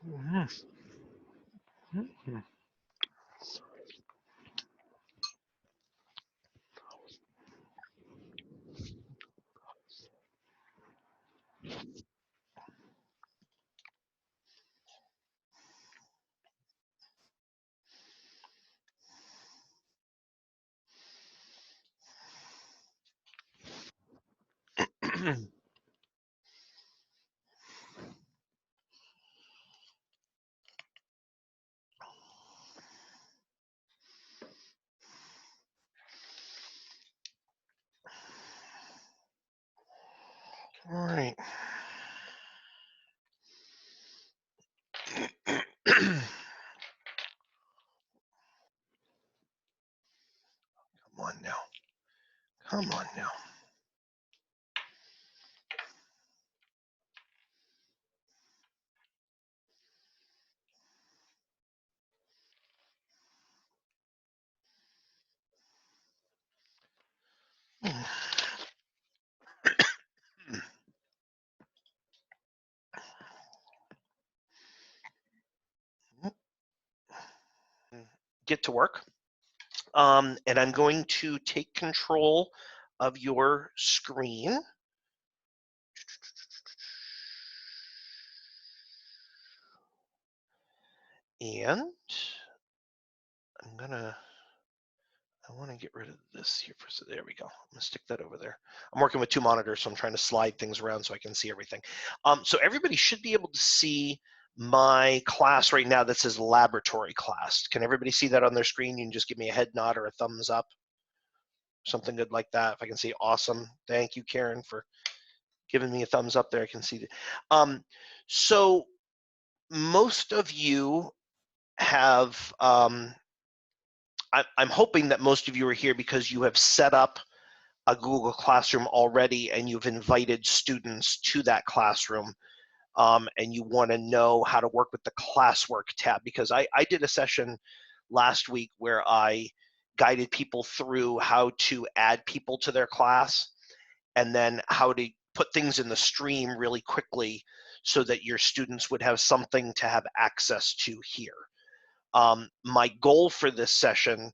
Mhm. Mhm. All right. Come on now. Come on now. Get to work. And I'm going to take control of your screen. And I want to get rid of this here for, there we go. I'm gonna stick that over there. I'm working with two monitors, so I'm trying to slide things around so I can see everything. So everybody should be able to see my class right now that says laboratory class. Can everybody see that on their screen? You can just give me a head nod or a thumbs up, something good like that. If I can see, awesome. Thank you, Karen, for giving me a thumbs up there. I can see that. So most of you have, I'm hoping that most of you are here because you have set up a Google Classroom already and you've invited students to that classroom, and you want to know how to work with the Classwork tab, because I did a session last week where I guided people through how to add people to their class and then how to put things in the stream really quickly so that your students would have something to have access to here. My goal for this session,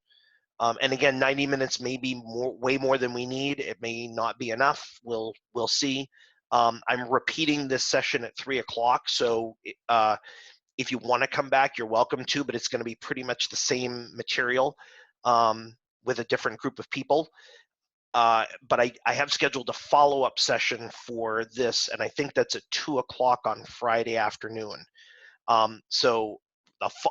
and again, 90 minutes may be way more than we need. It may not be enough. We'll see. I'm repeating this session at 3 o'clock, so if you want to come back, you're welcome to, but it's going to be pretty much the same material with a different group of people. But I have scheduled a follow-up session for this, and I think that's at 2 o'clock on Friday afternoon. So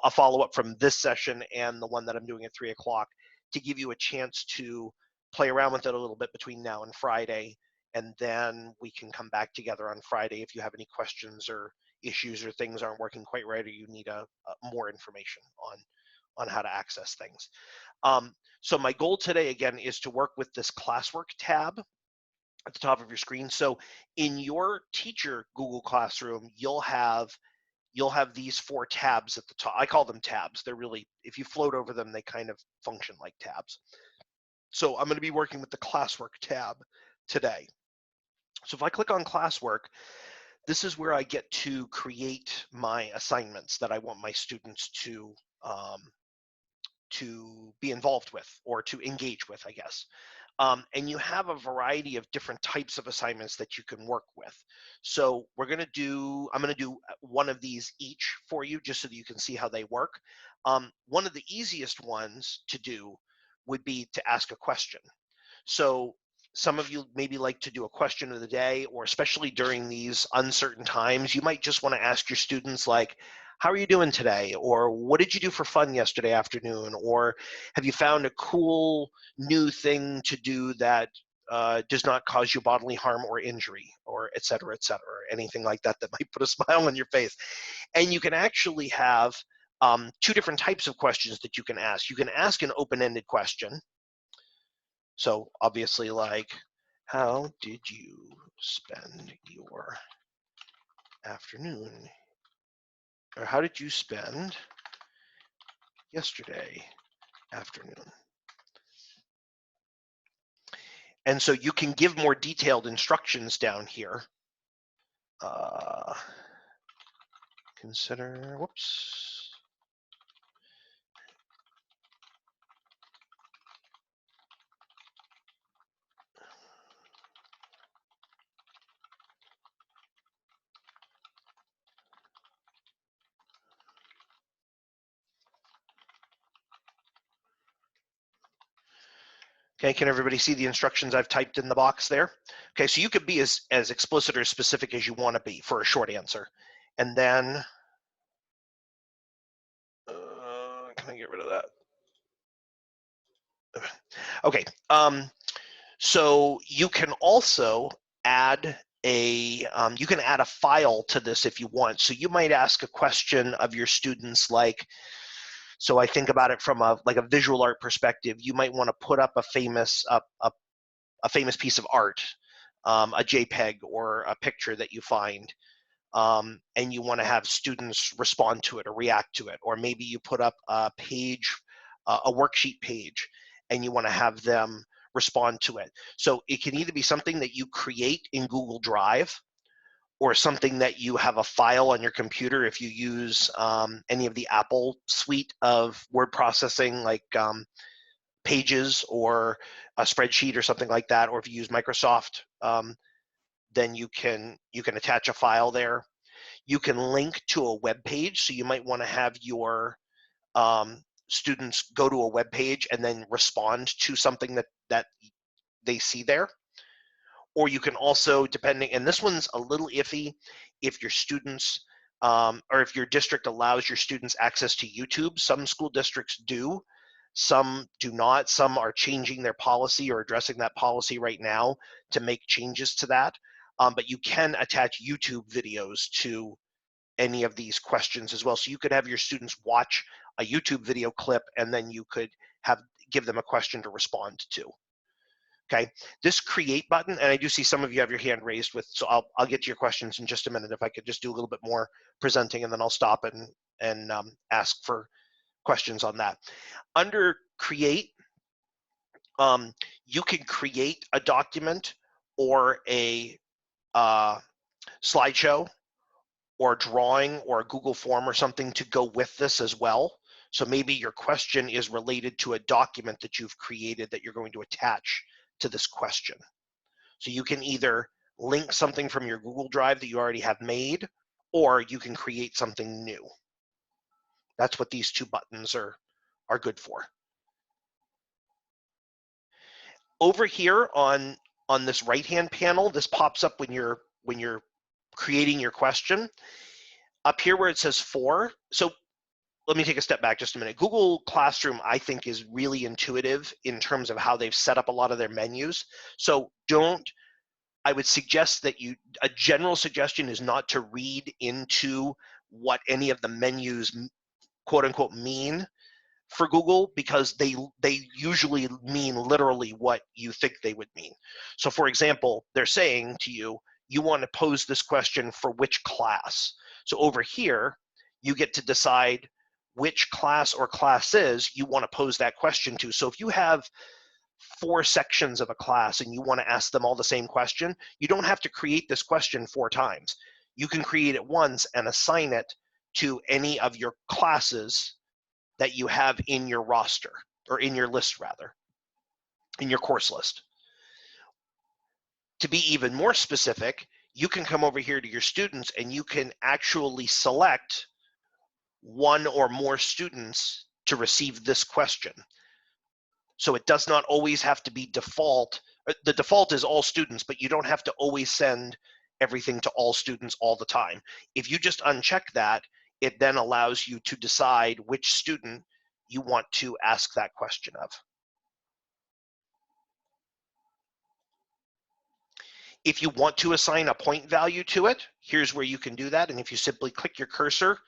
a follow-up from this session and the one that I'm doing at 3 o'clock to give you a chance to play around with it a little bit between now and Friday, and then we can come back together on Friday if you have any questions or issues or things aren't working quite right or you need more information on how to access things. So my goal today, again, is to work with this Classwork tab at the top of your screen. So in your teacher Google Classroom, you'll have these 4 tabs at the top. I call them tabs. They're really, if you float over them, they kind of function like tabs. So I'm going to be working with the Classwork tab today. So if I click on Classwork, this is where I get to create my assignments that I want my students to be involved with or to engage with, I guess. And you have a variety of different types of assignments that you can work with. So I'm going to do one of these each for you just so that you can see how they work. One of the easiest ones to do would be to ask a question. So some of you maybe like to do a question of the day, or especially during these uncertain times, you might just want to ask your students like, how are you doing today? Or what did you do for fun yesterday afternoon? Or have you found a cool new thing to do that does not cause you bodily harm or injury, or et cetera, anything like that that might put a smile on your face. And you can actually have 2 different types of questions that you can ask. You can ask an open-ended question. So obviously, like, how did you spend your afternoon? Or how did you spend yesterday afternoon? And so you can give more detailed instructions down here. consider, whoops. Okay, can everybody see the instructions I've typed in the box there? Okay, so you could be as explicit or specific as you want to be for a short answer. And then, can I get rid of that? Okay, so you can also add you can add a file to this if you want. So you might ask a question of your students like, so I think about it from a visual art perspective. You might want to put up a famous piece of art, a JPEG or a picture that you find, and you want to have students respond to it or react to it. Or maybe you put up a page, a worksheet page, and you want to have them respond to it. So it can either be something that you create in Google Drive, or something that you have a file on your computer if you use any of the Apple suite of word processing, like Pages or a spreadsheet or something like that, or if you use Microsoft, then you can attach a file there. You can link to a web page, so you might want to have your students go to a web page and then respond to something that they see there. Or you can also, depending, and this one's a little iffy, if your students or if your district allows your students access to YouTube. Some school districts do, some do not. Some are changing their policy or addressing that policy right now to make changes to that. But you can attach YouTube videos to any of these questions as well. So you could have your students watch a YouTube video clip, and then you could give them a question to respond to. Okay, this create button, and I do see some of you have your hand raised with, so I'll get to your questions in just a minute. If I could just do a little bit more presenting, and then I'll stop and ask for questions on that. Under create, you can create a document or a slideshow or a drawing or a Google form or something to go with this as well. So maybe your question is related to a document that you've created that you're going to attach to this question. So you can either link something from your Google Drive that you already have made, or you can create something new. That's what these two buttons are good for. Over here on this right-hand panel, this pops up when you're creating your question. Up here where it says for, so let me take a step back just a minute. Google Classroom, I think, is really intuitive in terms of how they've set up a lot of their menus. So I would suggest that a general suggestion is not to read into what any of the menus quote unquote mean for Google, because they usually mean literally what you think they would mean. So for example, they're saying to you, you want to pose this question for which class. So over here, you get to decide which class or classes you want to pose that question to. So if you have 4 sections of a class and you want to ask them all the same question, you don't have to create this question 4 times. You can create it once and assign it to any of your classes that you have in your roster, or in your list rather, in your course list. To be even more specific, you can come over here to your students and you can actually select one or more students to receive this question. So it does not always have to be default. The default is all students, but you don't have to always send everything to all students all the time. If you just uncheck that, it then allows you to decide which student you want to ask that question of. If you want to assign a point value to it, here's where you can do that. And if you simply click your cursor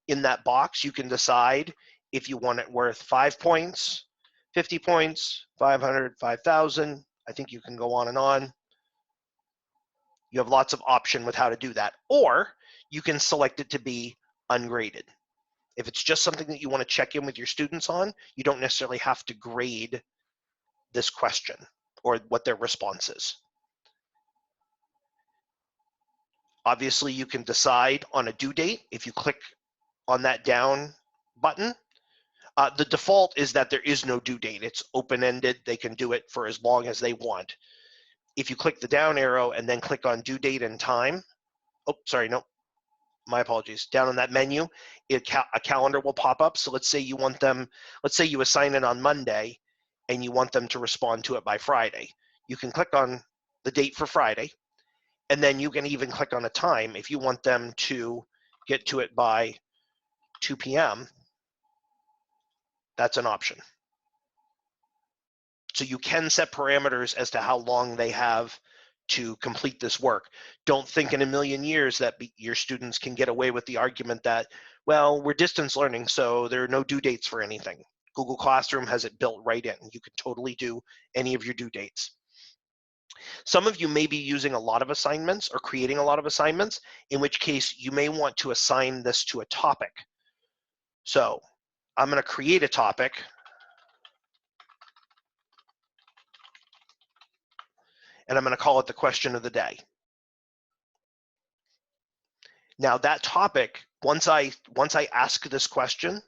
in that box, you can decide if you want it worth 5 points, 50 points, 500, 5,000. I think you can go on and on. You have lots of option with how to do that. Or you can select it to be ungraded. If it's just something that you want to check in with your students on, you don't necessarily have to grade this question or what their response is. Obviously, you can decide on a due date if you click on that down button. The default is that there is no due date. It's open-ended. They can do it for as long as they want. If you click the down arrow and then click on due date and time, oh, sorry, no, my apologies. Down on that menu, a calendar will pop up. So let's say you want them, let's say you assign it on Monday and you want them to respond to it by Friday. You can click on the date for Friday, and then you can even click on a time if you want them to get to it by 2 p.m. That's an option. So you can set parameters as to how long they have to complete this work. Don't think in a million years that your students can get away with the argument that, well, we're distance learning, so there are no due dates for anything. Google Classroom has it built right in. You can totally do any of your due dates. Some of you may be using a lot of assignments or creating a lot of assignments, in which case you may want to assign this to a topic. So I'm going to create a topic. And I'm going to call it the question of the day. Now that topic, once I ask this question,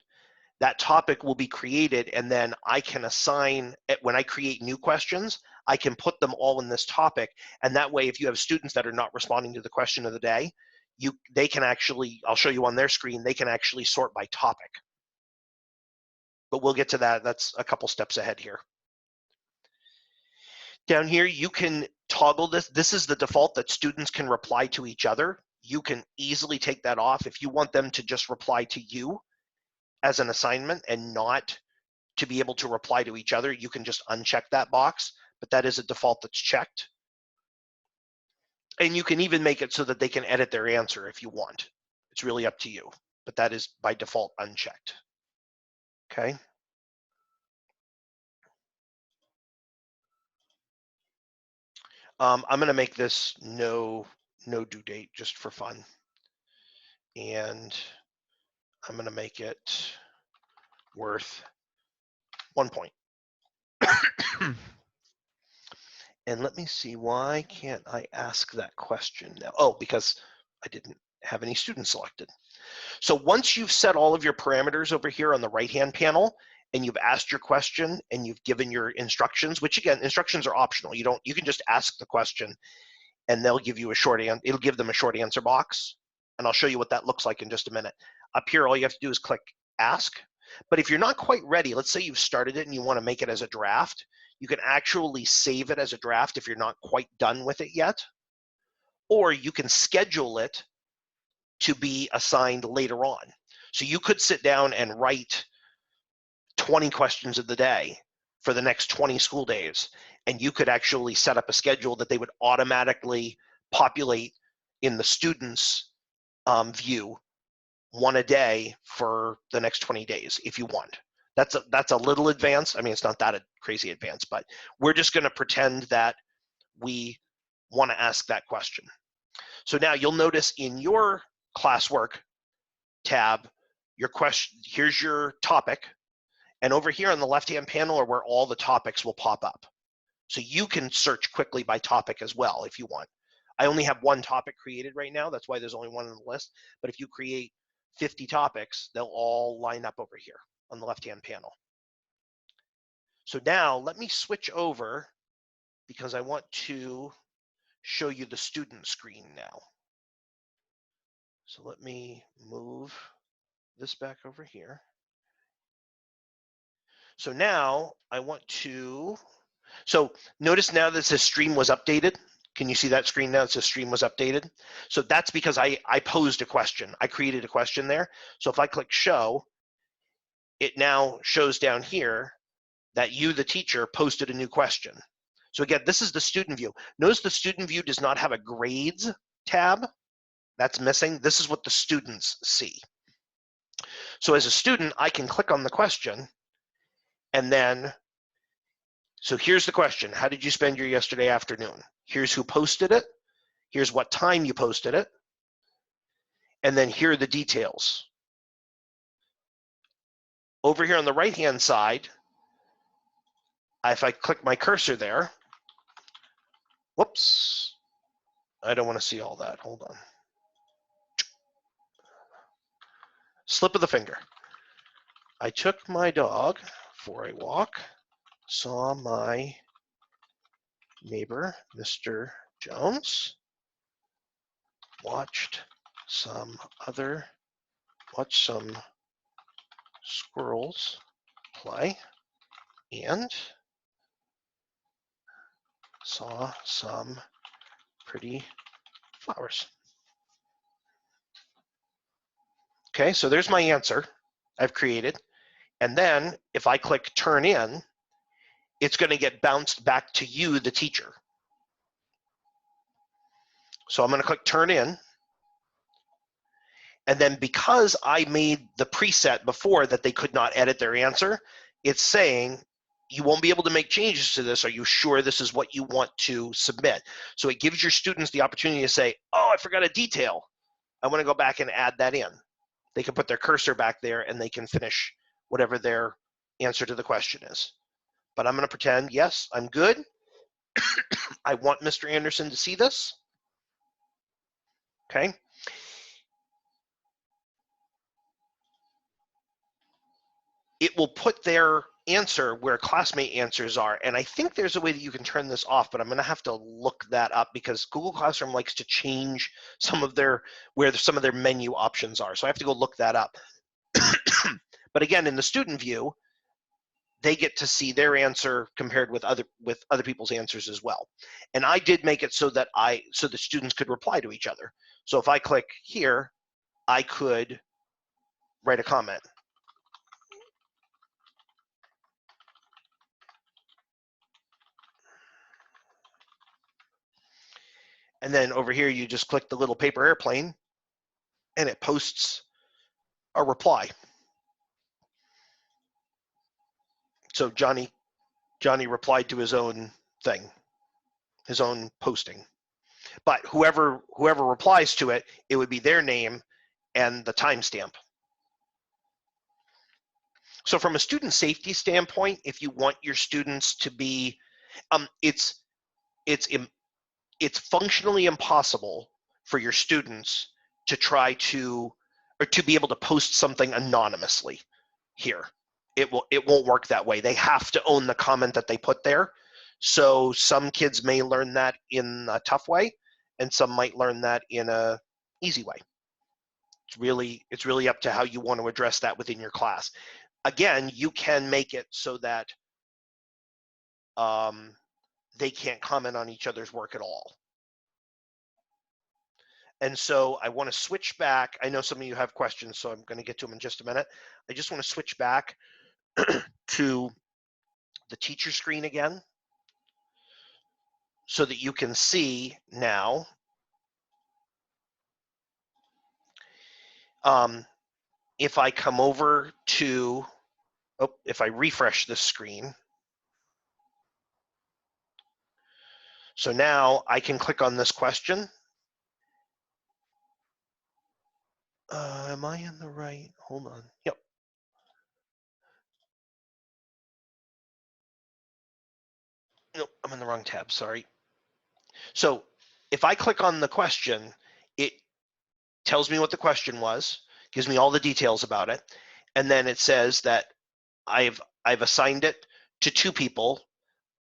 that topic will be created, and then I can assign, when I create new questions, I can put them all in this topic, and that way if you have students that are not responding to the question of the day, they can actually, I'll show you on their screen, they can actually sort by topic. But we'll get to that. That's a couple steps ahead here. Down here, you can toggle this. This is the default that students can reply to each other. You can easily take that off if you want them to just reply to you as an assignment and not to be able to reply to each other. You can just uncheck that box, but that is a default that's checked. And you can even make it so that they can edit their answer if you want. It's really up to you, but that is by default unchecked. Okay. I'm going to make this no due date just for fun. And I'm going to make it worth 1 point. And let me see, why can't I ask that question now? Oh, because I didn't have any students selected. So once you've set all of your parameters over here on the right-hand panel, and you've asked your question and you've given your instructions, which again, instructions are optional. You can just ask the question and they'll give you a short answer. It'll give them a short answer box. And I'll show you what that looks like in just a minute. Up here, all you have to do is click ask. But if you're not quite ready, let's say you've started it and you want to make it as a draft, you can actually save it as a draft if you're not quite done with it yet. Or you can schedule it to be assigned later on. So you could sit down and write 20 questions of the day for the next 20 school days, and you could actually set up a schedule that they would automatically populate in the students' view, one a day for the next 20 days if you want. That's a little advanced. I mean, it's not that crazy advanced, but we're just going to pretend that we want to ask that question. So now you'll notice in your Classwork tab, your question, here's your topic, and over here on the left-hand panel are where all the topics will pop up. So you can search quickly by topic as well if you want. I only have one topic created right now. That's why there's only one on the list. But if you create 50 topics, they'll all line up over here on the left-hand panel. So now let me switch over because I want to show you the student screen now. So let me move this back over here. So now I want to, so notice now that says stream was updated. Can you see that screen now? It says stream was updated. So that's because I posed a question. I created a question there. So if I click show, it now shows down here that you, the teacher, posted a new question. So again, this is the student view. Notice the student view does not have a grades tab. That's missing. This is what the students see. So as a student, I can click on the question and then, so here's the question. How did you spend your yesterday afternoon? Here's who posted it. Here's what time you posted it. And then here are the details. Over here on the right-hand side, if I click my cursor there, whoops, I don't want to see all that. Hold on. Slip of the finger. I took my dog for a walk, saw my neighbor, Mr. Jones, watched some squirrels play, and saw some pretty flowers. Okay, so there's my answer I've created. And then if I click turn in, it's going to get bounced back to you, the teacher. So I'm going to click turn in. And then because I made the preset before that they could not edit their answer, it's saying you won't be able to make changes to this. Are you sure this is what you want to submit? So it gives your students the opportunity to say, oh, I forgot a detail. I want to go back and add that in. They can put their cursor back there and they can finish whatever their answer to the question is. But I'm going to pretend, yes, I'm good. I want Mr. Anderson to see this. Okay. It will put their answer where classmate answers are. And I think there's a way that you can turn this off, but I'm going to have to look that up because Google Classroom likes to change some of their, where some of their menu options are. So I have to go look that up. But again, in the student view, they get to see their answer compared with other people's answers as well. And I did make it so that so the students could reply to each other. So if I click here, I could write a comment. And then over here, you just click the little paper airplane and it posts a reply. So Johnny replied to his own thing, his own posting. But whoever replies to it, it would be their name and the timestamp. So from a student safety standpoint, if you want your students to be, it's functionally impossible for your students to try to, or to be able to post something anonymously here. It won't work that way. They have to own the comment that they put there. So some kids may learn that in a tough way, and some might learn that in a easy way. It's really up to how you want to address that within your class. Again, you can make it so that they can't comment on each other's work at all. And so I want to switch back. I know some of you have questions, so I'm going to get to them in just a minute. I just want to switch back to the teacher screen again so that you can see now. If I come over to, if I refresh this screen, so now I can click on this question. Am I in the right? Hold on. Yep. Nope, I'm in the wrong tab, sorry. So if I click on the question, it tells me what the question was, gives me all the details about it, and then it says that I've assigned it to 2 people.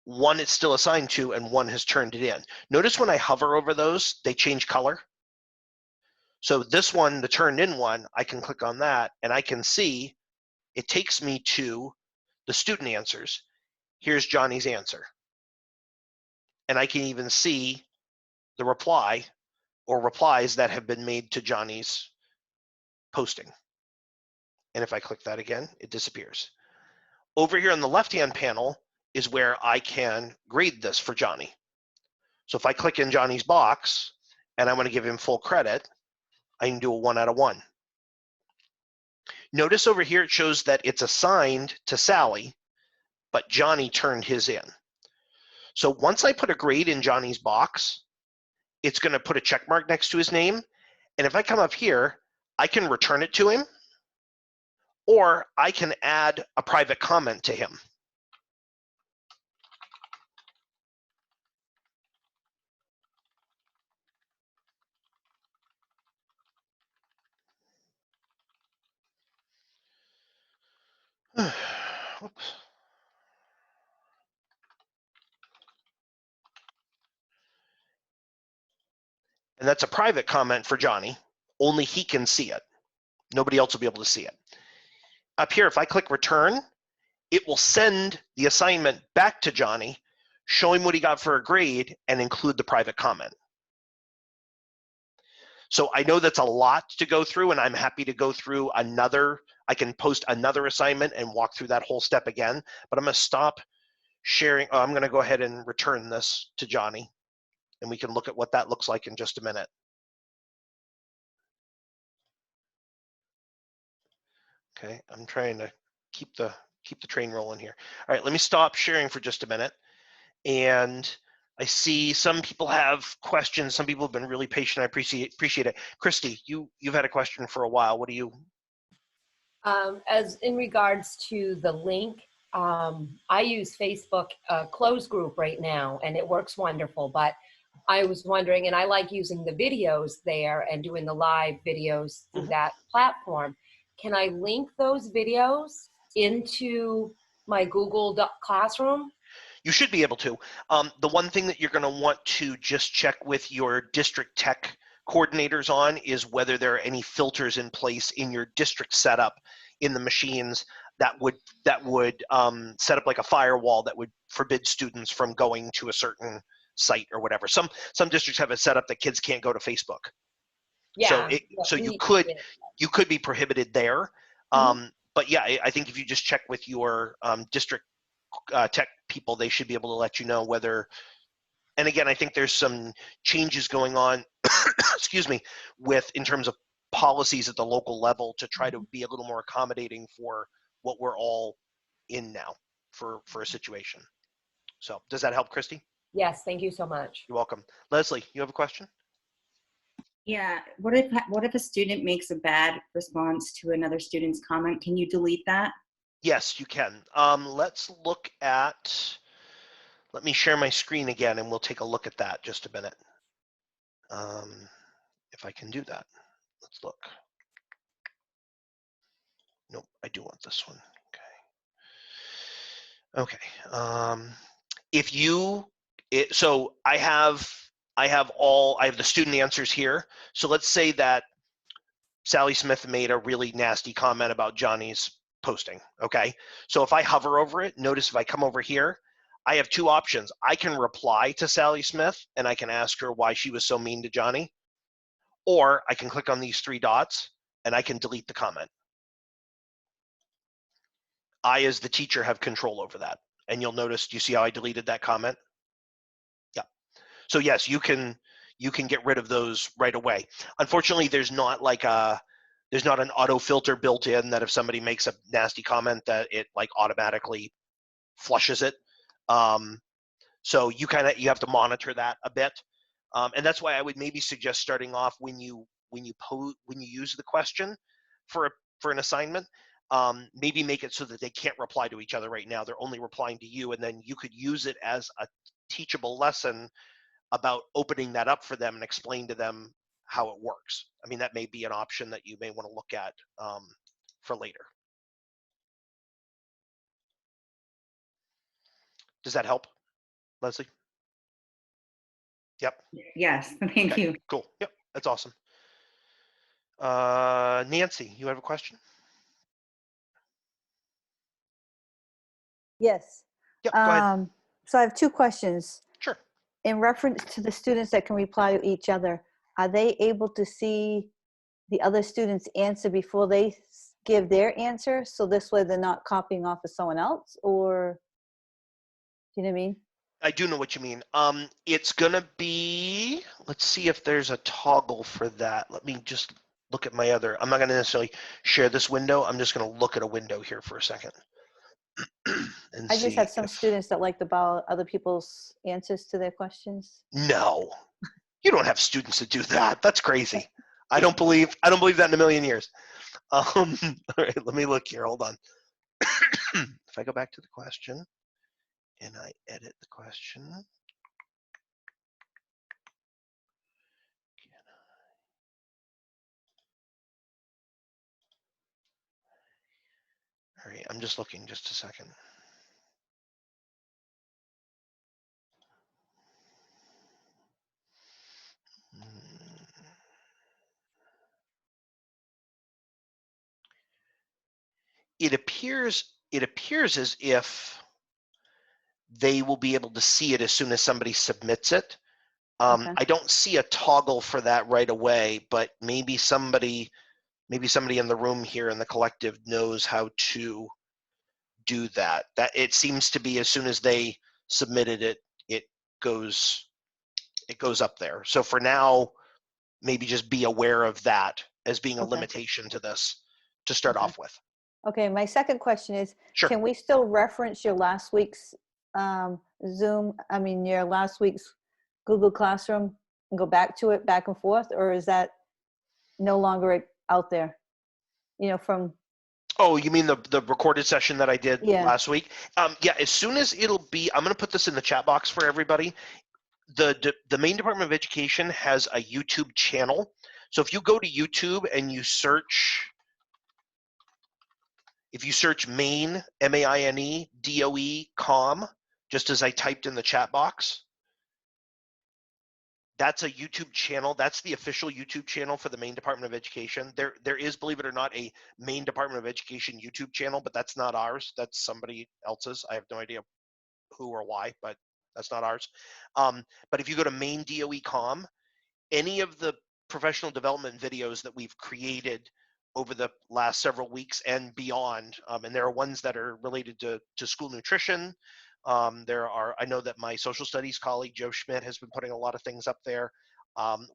One it's still assigned to, and one has turned it in. Notice when I hover over those, they change color. So this one, the turned in one, I can click on that, and I can see it takes me to the student answers. Here's Johnny's answer. And I can even see the reply or replies that have been made to Johnny's posting. And if I click that again, it disappears. Over here on the left-hand panel is where I can grade this for Johnny. So if I click in Johnny's box and I want to give him full credit, I can do a 1 out of 1. Notice over here it shows that it's assigned to Sally, but Johnny turned his in. So once I put a grade in Johnny's box, it's going to put a check mark next to his name. And if I come up here, I can return it to him, or I can add a private comment to him. Oops. And that's a private comment for Johnny. Only he can see it. Nobody else will be able to see it. Up here, if I click return, it will send the assignment back to Johnny, show him what he got for a grade, and include the private comment. So I know that's a lot to go through, and I'm happy to go through another. I can post another assignment and walk through that whole step again, but I'm going to stop sharing. I'm going to go ahead and return this to Johnny, and we can look at what that looks like in just a minute. Okay, I'm trying to keep the train rolling here. All right, let me stop sharing for just a minute. And I see some people have questions. Some people have been really patient. I appreciate it. Christy, you've had a question for a while. What do you? As in regards to the link, I use Facebook closed group right now, and it works wonderful. But I was wondering, and I like using the videos there and doing the live videos through that platform. Can I link those videos into my Google Classroom? You should be able to. The one thing that you're going to want to just check with your district tech coordinators on is whether there are any filters in place in your district setup in the machines that would set up like a firewall that would forbid students from going to a certain site or whatever. Some districts have it set up that kids can't go to Facebook. Yeah. So you could be prohibited there. But yeah, I think if you just check with your district tech people, they should be able to let you know whether. And again, I think there's some changes going on, excuse me, in terms of policies at the local level to try to be a little more accommodating for what we're all in now for a situation. So does that help, Christy? Yes, thank you so much. You're welcome. Leslie, you have a question? Yeah, what if a student makes a bad response to another student's comment? Can you delete that? Yes, you can. Let's look at, let me share my screen again and we'll take a look at that just a minute. If I can do that, let's look. Nope, I do want this one. Okay. If you, so I have the student answers here. So let's say that Sally Smith made a really nasty comment about Johnny's posting. Okay. So if I hover over it, notice if I come over here, I have two options. I can reply to Sally Smith and I can ask her why she was so mean to Johnny, or I can click on these three dots and I can delete the comment. I, as the teacher, have control over that. And you'll notice, do you see how I deleted that comment? Yeah. So yes, you can get rid of those right away. Unfortunately, there's not an auto filter built in that if somebody makes a nasty comment that it like automatically flushes it. So you have to monitor that a bit. And that's why I would maybe suggest starting off when you use the question for an assignment, maybe make it so that they can't reply to each other right now. They're only replying to you, and then you could use it as a teachable lesson about opening that up for them and explain to them how it works. I mean, that may be an option that you may want to look at for later. Does that help, Leslie? Yep. Yes, thank you. Cool. Yep, that's awesome. Nancy, you have a question? Yes. Yep, go ahead. So I have two questions. Sure. In reference to the students that can reply to each other, are they able to see the other student's answer before they give their answer? So this way they're not copying off of someone else, or do you know what I mean? I do know what you mean. It's gonna be, let's see if there's a toggle for that. Let me just look at my other, I'm not gonna necessarily share this window. I'm just gonna look at a window here for a second. And I just have some students that like to borrow other people's answers to their questions. No, you don't have students that do that. That's crazy. I don't believe that in a million years. All right, let me look here. Hold on. If I go back to the question and I edit the question. All right, I'm just looking just a second. It appears as if they will be able to see it as soon as somebody submits it. Okay. I don't see a toggle for that right away, but maybe somebody in the room here in the collective knows how to do that. That it seems to be as soon as they submitted it, it goes up there. So for now, maybe just be aware of that as being a Okay. limitation to this to start Okay. off with. Okay, my second question is, Sure. can we still reference your last week's your last week's Google Classroom and go back to it back and forth, or is that no longer out there? You know, from Oh, you mean the recorded session that I did last week? Yeah, as soon as it'll be, I'm going to put this in the chat box for everybody. The Maine Department of Education has a YouTube channel. So if you go to YouTube and you search, Maine, MAINE, DOE, COM, just as I typed in the chat box, that's a YouTube channel. That's the official YouTube channel for the Maine Department of Education. There is, believe it or not, a Maine Department of Education YouTube channel, but that's not ours. That's somebody else's. I have no idea who or why, but that's not ours. But if you go to Maine DOE COM, any of the professional development videos that we've created over the last several weeks and beyond, and there are ones that are related to school nutrition. I know that my social studies colleague, Joe Schmidt, has been putting a lot of things up there.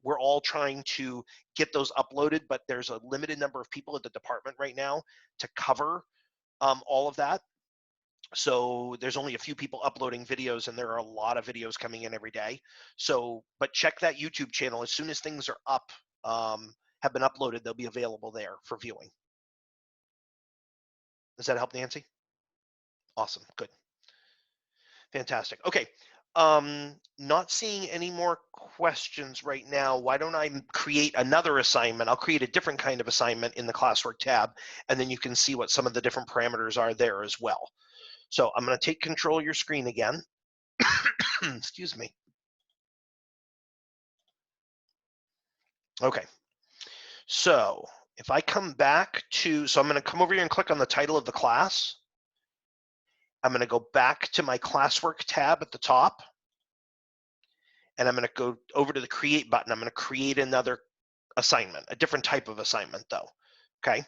We're all trying to get those uploaded, but there's a limited number of people at the department right now to cover all of that. So there's only a few people uploading videos, and there are a lot of videos coming in every day. So, but check that YouTube channel. As soon as things are up, have been uploaded, they'll be available there for viewing. Does that help, Nancy? Awesome, good. Fantastic. Okay, not seeing any more questions right now. Why don't I create another assignment? I'll create a different kind of assignment in the Classwork tab, and then you can see what some of the different parameters are there as well. So I'm going to take control of your screen again. Excuse me. Okay. So if I come back to, so I'm going to come over here and click on the title of the class. I'm going to go back to my Classwork tab at the top. And I'm going to go over to the Create button. I'm going to create another assignment, a different type of assignment though. Okay.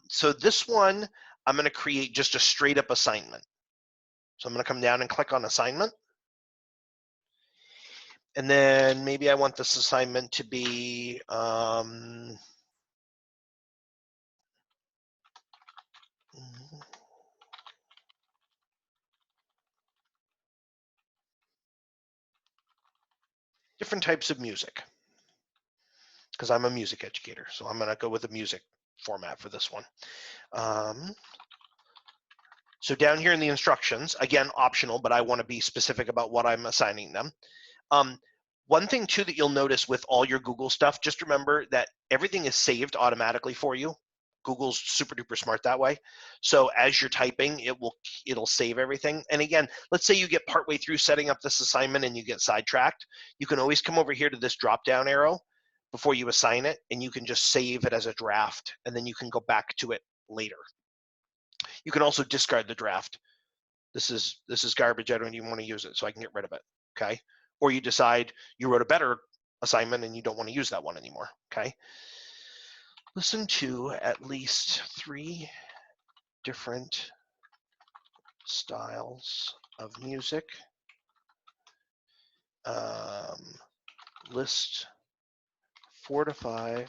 So this one, I'm going to create just a straight up assignment. So I'm going to come down and click on assignment. And then maybe I want this assignment to be, different types of music, because I'm a music educator. So I'm going to go with a music format for this one. So down here in the instructions, again, optional, but I want to be specific about what I'm assigning them. One thing too that you'll notice with all your Google stuff, just remember that everything is saved automatically for you. Google's super duper smart that way. So as you're typing, it'll save everything. And again, let's say you get partway through setting up this assignment and you get sidetracked. You can always come over here to this drop down arrow before you assign it, and you can just save it as a draft, and then you can go back to it later. You can also discard the draft. This is garbage. I don't even want to use it, so I can get rid of it. Okay. Or you decide you wrote a better assignment and you don't want to use that one anymore. Okay. Listen to at least 3 different styles of music. List 4 to 5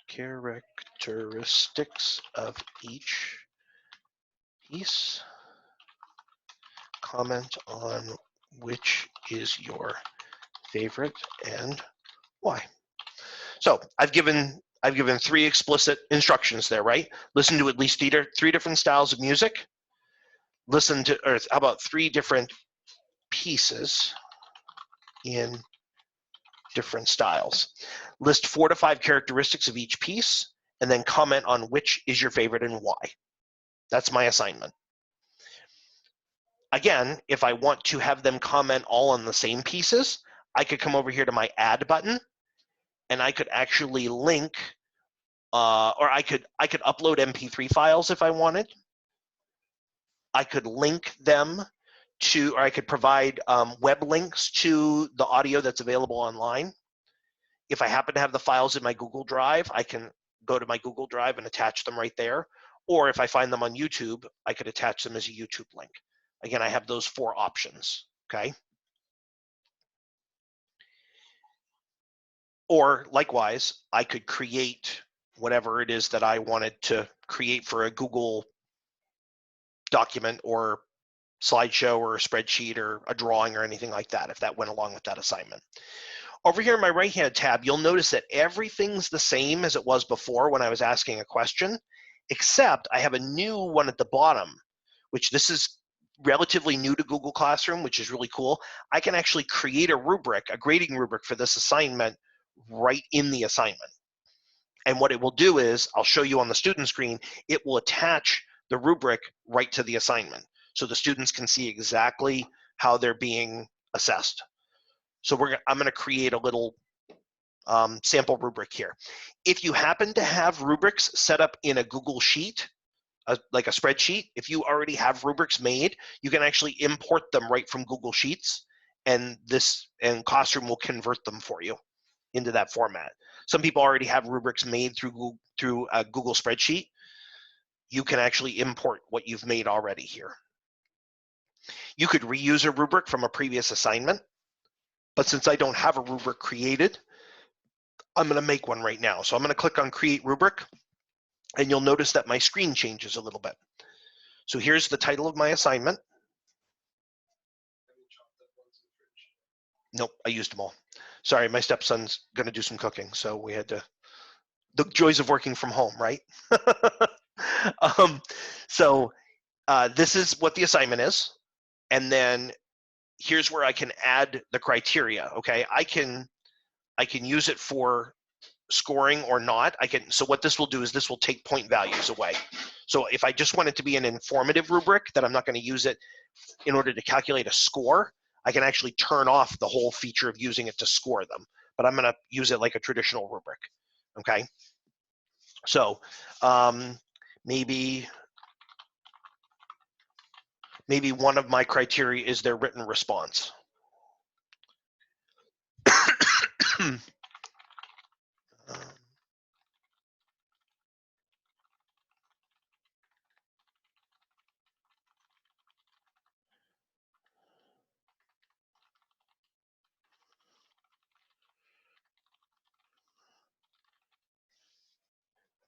characteristics of each piece. Comment on which is your favorite and why. So I've given 3 explicit instructions there, right? Listen to at least 3 different styles of music. Listen to, or how about 3 different pieces in different styles. List 4 to 5 characteristics of each piece, and then comment on which is your favorite and why. That's my assignment. Again, if I want to have them comment all on the same pieces, I could come over here to my add button, and I could actually link, or I could upload mp3 files if I wanted. I could link them to, or I could provide web links to the audio that's available online. If I happen to have the files in my Google Drive, I can go to my Google Drive and attach them right there. Or if I find them on YouTube, I could attach them as a YouTube link. Again, I have those 4 options, okay? Or likewise, I could create whatever it is that I wanted to create for a Google document or slideshow or a spreadsheet or a drawing or anything like that, if that went along with that assignment. Over here in my right-hand tab, you'll notice that everything's the same as it was before when I was asking a question, except I have a new one at the bottom, which this is relatively new to Google Classroom, which is really cool. I can actually create a rubric, a grading rubric for this assignment right in the assignment. And what it will do is, I'll show you on the student screen, it will attach the rubric right to the assignment. So the students can see exactly how they're being assessed. So I'm going to create a little sample rubric here. If you happen to have rubrics set up in a Google Sheet, like a spreadsheet, if you already have rubrics made, you can actually import them right from Google Sheets, and Classroom will convert them for you into that format. Some people already have rubrics made through a Google spreadsheet. You can actually import what you've made already here. You could reuse a rubric from a previous assignment, but since I don't have a rubric created, I'm going to make one right now. So I'm going to click on Create Rubric, and you'll notice that my screen changes a little bit. So here's the title of my assignment. Nope, I used them all. Sorry, my stepson's going to do some cooking, so we had to, the joys of working from home, right? This is what the assignment is, and then here's where I can add the criteria. Okay, I can use it for scoring or not. So what this will do is this will take point values away. So if I just want it to be an informative rubric that I'm not going to use it in order to calculate a score, I can actually turn off the whole feature of using it to score them. But I'm going to use it like a traditional rubric. Okay. So maybe one of my criteria is their written response.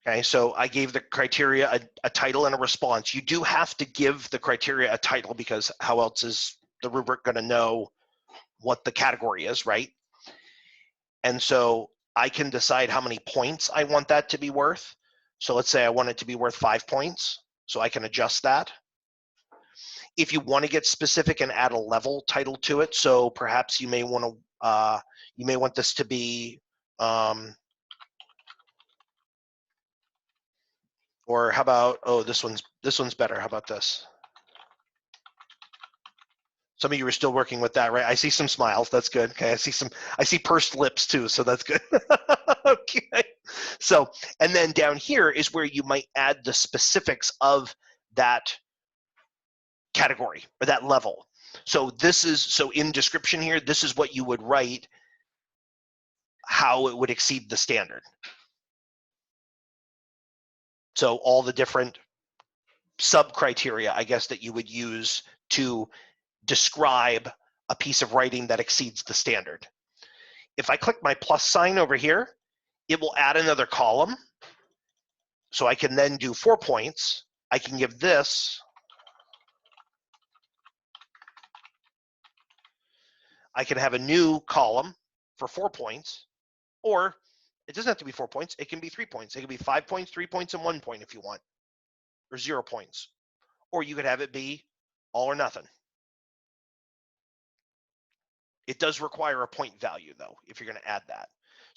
Okay, so I gave the criteria a title and a response. You do have to give the criteria a title, because how else is the rubric going to know what the category is, right? And so I can decide how many points I want that to be worth. So let's say I want it to be worth 5 points, so I can adjust that. If you want to get specific and add a level title to it, so perhaps you may want this to be or how about, oh, this one's better. How about this? Some of you are still working with that, right? I see some smiles. That's good. Okay, I see pursed lips too, so that's good. Okay. So, and then down here is where you might add the specifics of that category or that level. So in description here, this is what you would write, how it would exceed the standard. So all the different sub-criteria, I guess, that you would use to describe a piece of writing that exceeds the standard. If I click my plus sign over here, it will add another column. So I can then do 4 points. I can give this, I can have a new column for 4 points, or it doesn't have to be 4 points. It can be 3 points. It can be 5 points, 3 points, and 1 point if you want, or 0 points. Or you could have it be all or nothing. It does require a point value, though, if you're going to add that.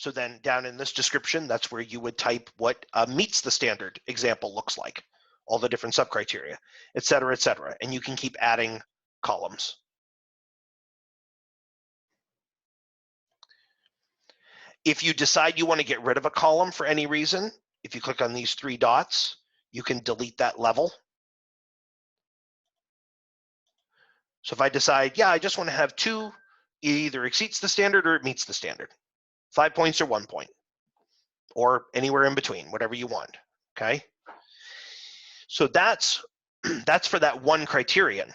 So then down in this description, that's where you would type what meets the standard example looks like, all the different subcriteria, et cetera, and you can keep adding columns. If you decide you want to get rid of a column for any reason, if you click on these three dots, you can delete that level. So if I decide, yeah, I just want to have two, it either exceeds the standard or it meets the standard, 5 points or 1 point, or anywhere in between, whatever you want, okay? So that's for that one criterion.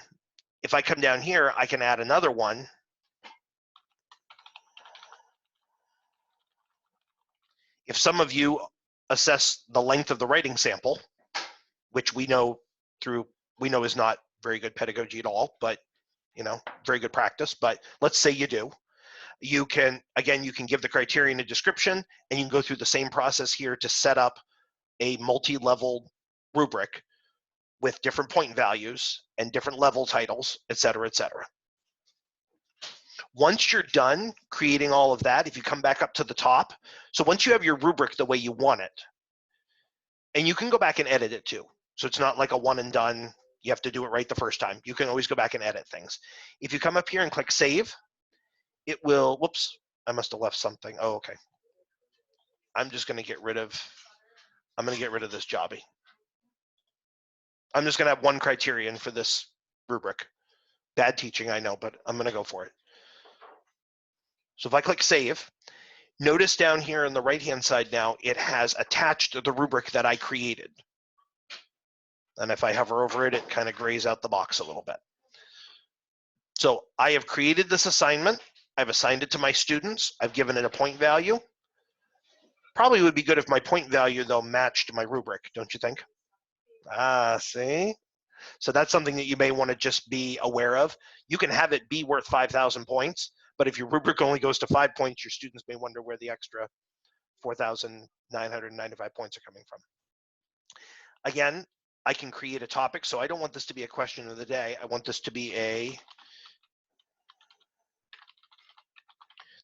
If I come down here, I can add another one. If some of you assess the length of the writing sample, which we know is not very good pedagogy at all, but very good practice, but let's say you do. You can give the criterion a description, and you can go through the same process here to set up a multi-level rubric with different point values and different level titles, et cetera, et cetera. Once you're done creating all of that, if you come back up to the top, so once you have your rubric the way you want it, and you can go back and edit it too. So it's not like a one and done, you have to do it right the first time. You can always go back and edit things. If you come up here and click save, it will, whoops, I must have left something. Oh, okay. I'm just gonna get rid of this jobby. I'm just gonna have one criterion for this rubric. Bad teaching, I know, but I'm gonna go for it. So if I click save, notice down here on the right-hand side now, it has attached the rubric that I created. And if I hover over it, it kind of grays out the box a little bit. So I have created this assignment. I've assigned it to my students. I've given it a point value. Probably would be good if my point value, though, matched my rubric, don't you think? See? So that's something that you may want to just be aware of. You can have it be worth 5,000 points, but if your rubric only goes to 5 points, your students may wonder where the extra 4,995 points are coming from. Again, I can create a topic, so I don't want this to be a question of the day. I want this to be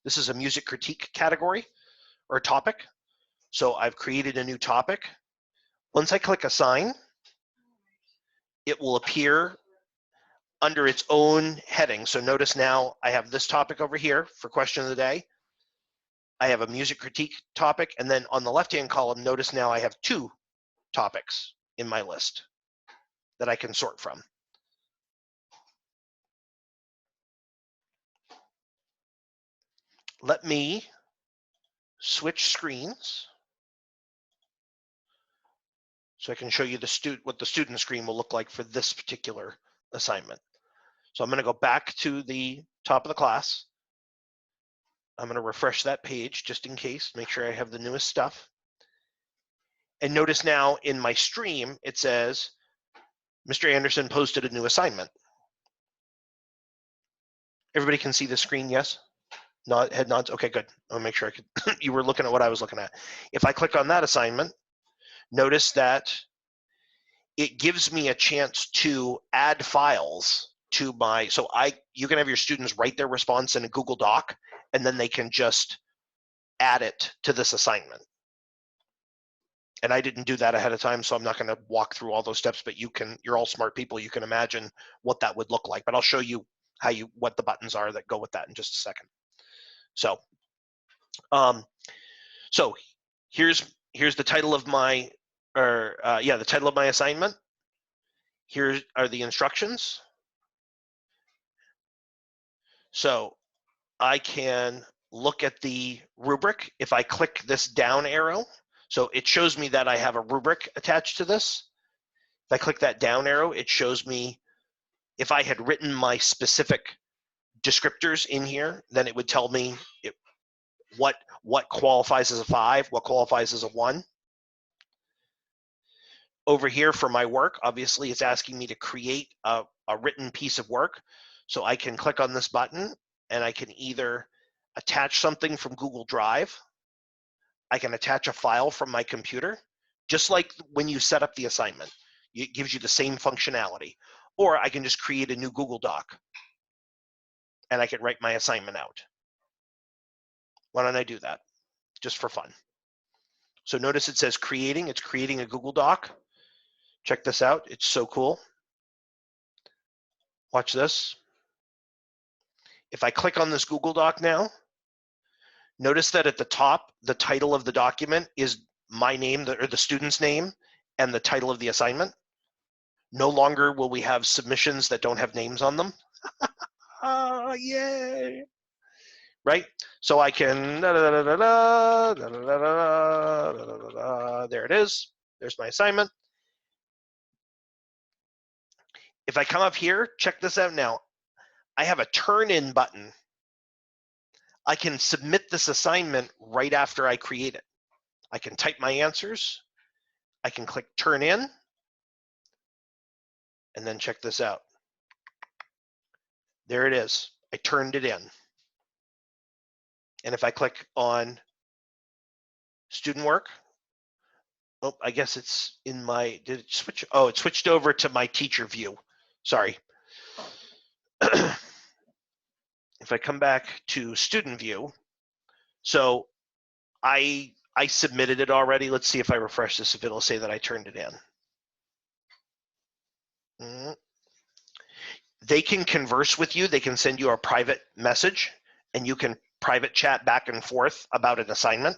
this is a music critique category or topic. So I've created a new topic. Once I click assign, it will appear under its own heading. So notice now I have this topic over here for question of the day. I have a music critique topic, and then on the left-hand column, notice now I have two topics in my list that I can sort from. Let me switch screens so I can show you what the student screen will look like for this particular assignment. So I'm going to go back to the top of the class. I'm going to refresh that page just in case, make sure I have the newest stuff. And notice now in my stream, it says, Mr. Anderson posted a new assignment. Everybody can see the screen, yes? Head nods, okay, good. I'll make sure I could, you were looking at what I was looking at. If I click on that assignment, notice that it gives me a chance to add files to my, you can have your students write their response in a Google Doc, and then they can just add it to this assignment. And I didn't do that ahead of time, so I'm not gonna walk through all those steps, but you're all smart people, you can imagine what that would look like. But I'll show you what the buttons are that go with that in just a second. So, here's the title of my, the title of my assignment. Here are the instructions. So I can look at the rubric if I click this down arrow. So it shows me that I have a rubric attached to this. If I click that down arrow, it shows me if I had written my specific descriptors in here, then it would tell me what qualifies as a 5, what qualifies as a 1. Over here for my work, obviously it's asking me to create a written piece of work. So I can click on this button and I can either attach something from Google Drive. I can attach a file from my computer, just like when you set up the assignment. It gives you the same functionality. Or I can just create a new Google Doc and I can write my assignment out. Why don't I do that? just for fun. So notice it says creating. It's creating a Google Doc. Check this out. It's so cool. Watch this. If I click on this Google Doc now, notice that at the top, the title of the document is my name, or the student's name, and the title of the assignment. No longer will we have submissions that don't have names on them. Ah, yay! Right? So I can, there it is. There's my assignment. If I come up here, check this out now. I have a turn in button. I can submit this assignment right after I create it. I can type my answers. I can click turn in. And then check this out. There it is. I turned it in. And if I click on student work, oh, I guess it's in my, did it switch? Oh, it switched over to my teacher view. Sorry. If I come back to student view, so I submitted it already. Let's see if I refresh this, if it'll say that I turned it in. They can converse with you. They can send you a private message, and you can private chat back and forth about an assignment.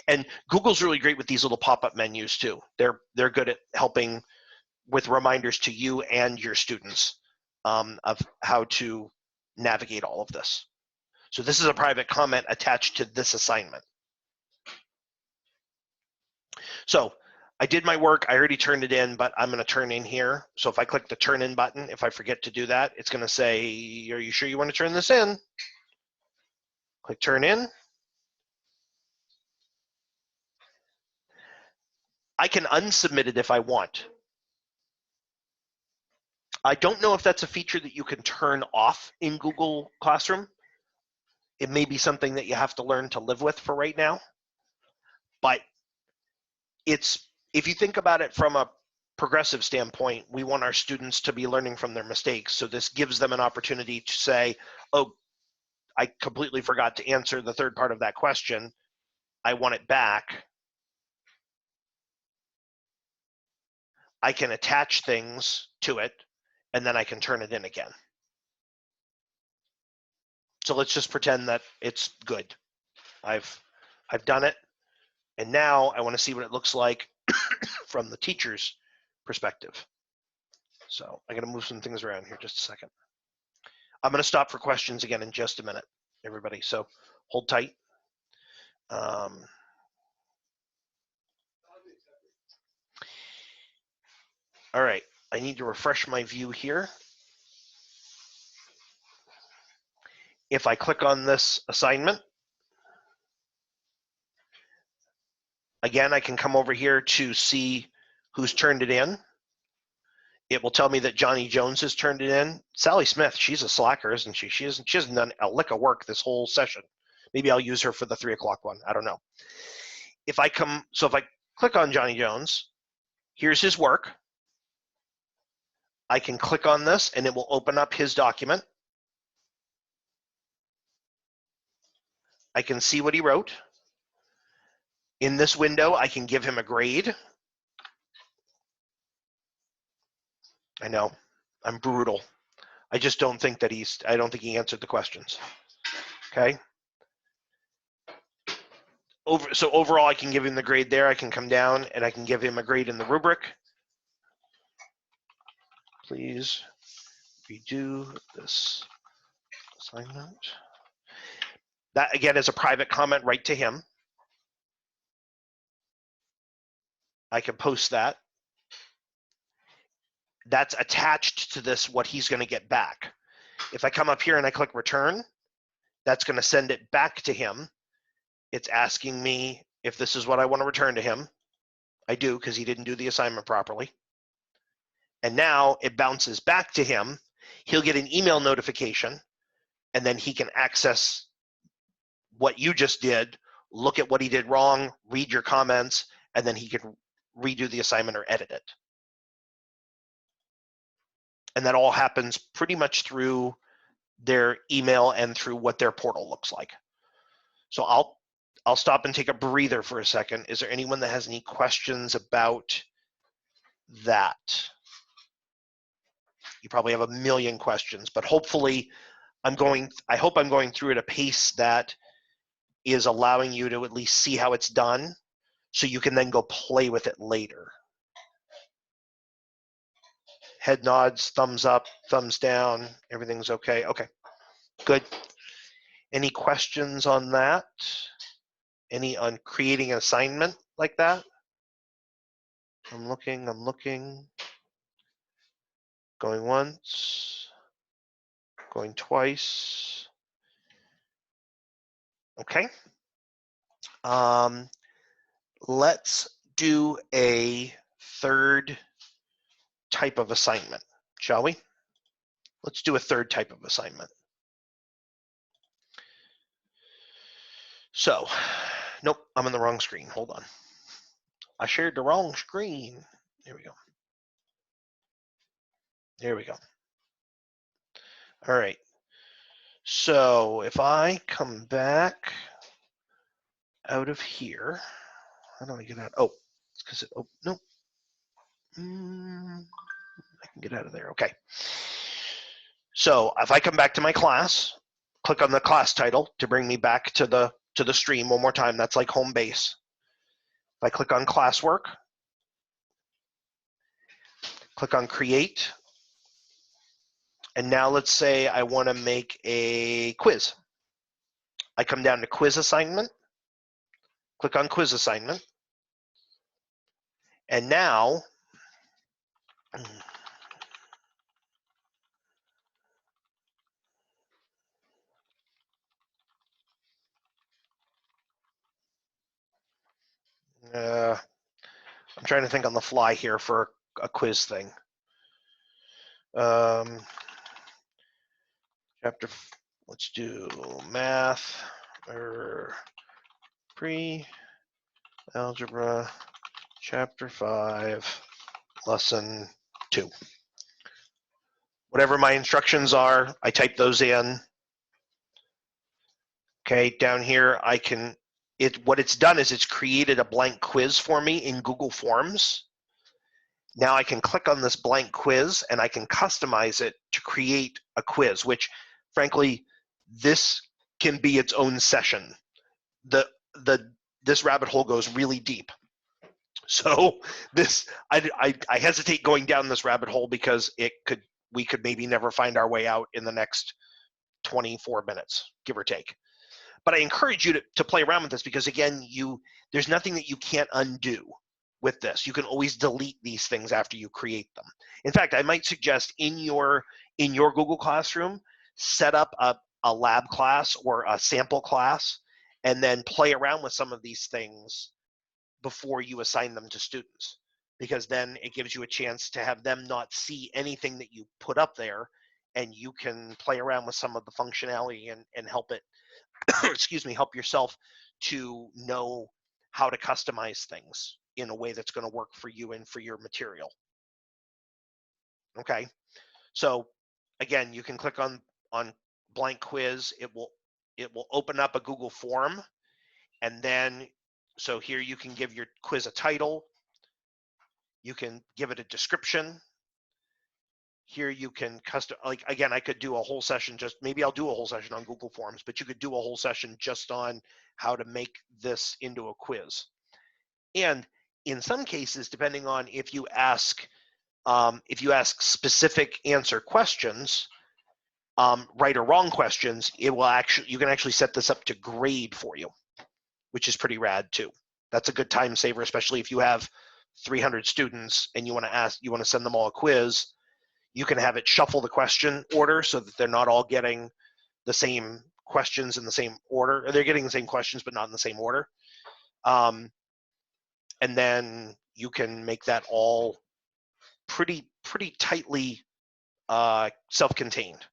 And Google's really great with these little pop-up menus too. They're good at helping with reminders to you and your students of how to navigate all of this. So this is a private comment attached to this assignment. So I did my work. I already turned it in, but I'm going to turn in here. So if I click the turn in button, if I forget to do that, it's going to say, are you sure you want to turn this in? Click turn in. I can unsubmit it if I want. I don't know if that's a feature that you can turn off in Google Classroom. It may be something that you have to learn to live with for right now. But it's, if you think about it from a progressive standpoint, we want our students to be learning from their mistakes. So this gives them an opportunity to say, oh, I completely forgot to answer the third part of that question. I want it back. I can attach things to it, and then I can turn it in again. So let's just pretend that it's good. I've done it, and now I want to see what it looks like from the teacher's perspective. So I'm going to move some things around here just a second. I'm going to stop for questions again in just a minute, everybody. So hold tight. All right, I need to refresh my view here. If I click on this assignment, again, I can come over here to see who's turned it in. It will tell me that Johnny Jones has turned it in. Sally Smith, she's a slacker, isn't she? She hasn't done a lick of work this whole session. Maybe I'll use her for the 3 o'clock one. I don't know. If I click on Johnny Jones, here's his work. I can click on this and it will open up his document. I can see what he wrote. In this window, I can give him a grade. I know, I'm brutal. I just don't think that I don't think he answered the questions. Okay. So overall, I can give him the grade there. I can come down and I can give him a grade in the rubric. Please redo this assignment. That again is a private comment right to him. I can post that. That's attached to this, what he's going to get back. If I come up here and I click return, that's going to send it back to him. It's asking me if this is what I want to return to him. I do, because he didn't do the assignment properly. And now it bounces back to him. He'll get an email notification, and then he can access what you just did, look at what he did wrong, read your comments, and then he can redo the assignment or edit it. And that all happens pretty much through their email and through what their portal looks like. So I'll stop and take a breather for a second. Is there anyone that has any questions about that? You probably have a million questions, but hopefully I hope I'm going through at a pace that is allowing you to at least see how it's done so you can then go play with it later. Head nods, thumbs up, thumbs down, everything's okay. Okay, good. Any questions on that? Any on creating an assignment like that? I'm looking. Going once, going twice. Okay. Let's do a third type of assignment, shall we? Let's do a third type of assignment. So, nope, I'm in the wrong screen. Hold on. I shared the wrong screen. There we go. There we go. All right. So if I come back out of here, how do I get out? Oh, it's because it, oh, no. I can get out of there, okay. So if I come back to my class, click on the class title to bring me back to the stream one more time, that's like home base. If I click on classwork, click on create, and now let's say I want to make a quiz. I come down to quiz assignment, click on quiz assignment, and now I'm trying to think on the fly here for a quiz thing. Chapter, let's do math or pre-algebra, chapter 5, lesson 2. Whatever my instructions are, I type those in. Okay, down here I can, what it's done is it's created a blank quiz for me in Google Forms. Now I can click on this blank quiz and I can customize it to create a quiz, which frankly, this can be its own session. This rabbit hole goes really deep. So this, I hesitate going down this rabbit hole because we could maybe never find our way out in the next 24 minutes, give or take. But I encourage you to play around with this because again, there's nothing that you can't undo with this. You can always delete these things after you create them. In fact, I might suggest in your Google Classroom, set up a lab class or a sample class and then play around with some of these things before you assign them to students, because then it gives you a chance to have them not see anything that you put up there, and you can play around with some of the functionality and help it, excuse me, help yourself to know how to customize things in a way that's going to work for you and for your material. Okay, so again, you can click on blank quiz. It will open up a Google form, and then so here you can give your quiz a title. You can give it a description. Here you can custom, like again, I could do a whole session, maybe I'll do a whole session on Google Forms, but you could do a whole session just on how to make this into a quiz. And in some cases, depending on if you ask specific answer questions, right or wrong questions, you can actually set this up to grade for you, which is pretty rad too. That's a good time saver, especially if you have 300 students and you want to send them all a quiz. You can have it shuffle the question order so that they're not all getting the same questions in the same order. They're getting the same questions, but not in the same order. And then you can make that all pretty tightly self-contained.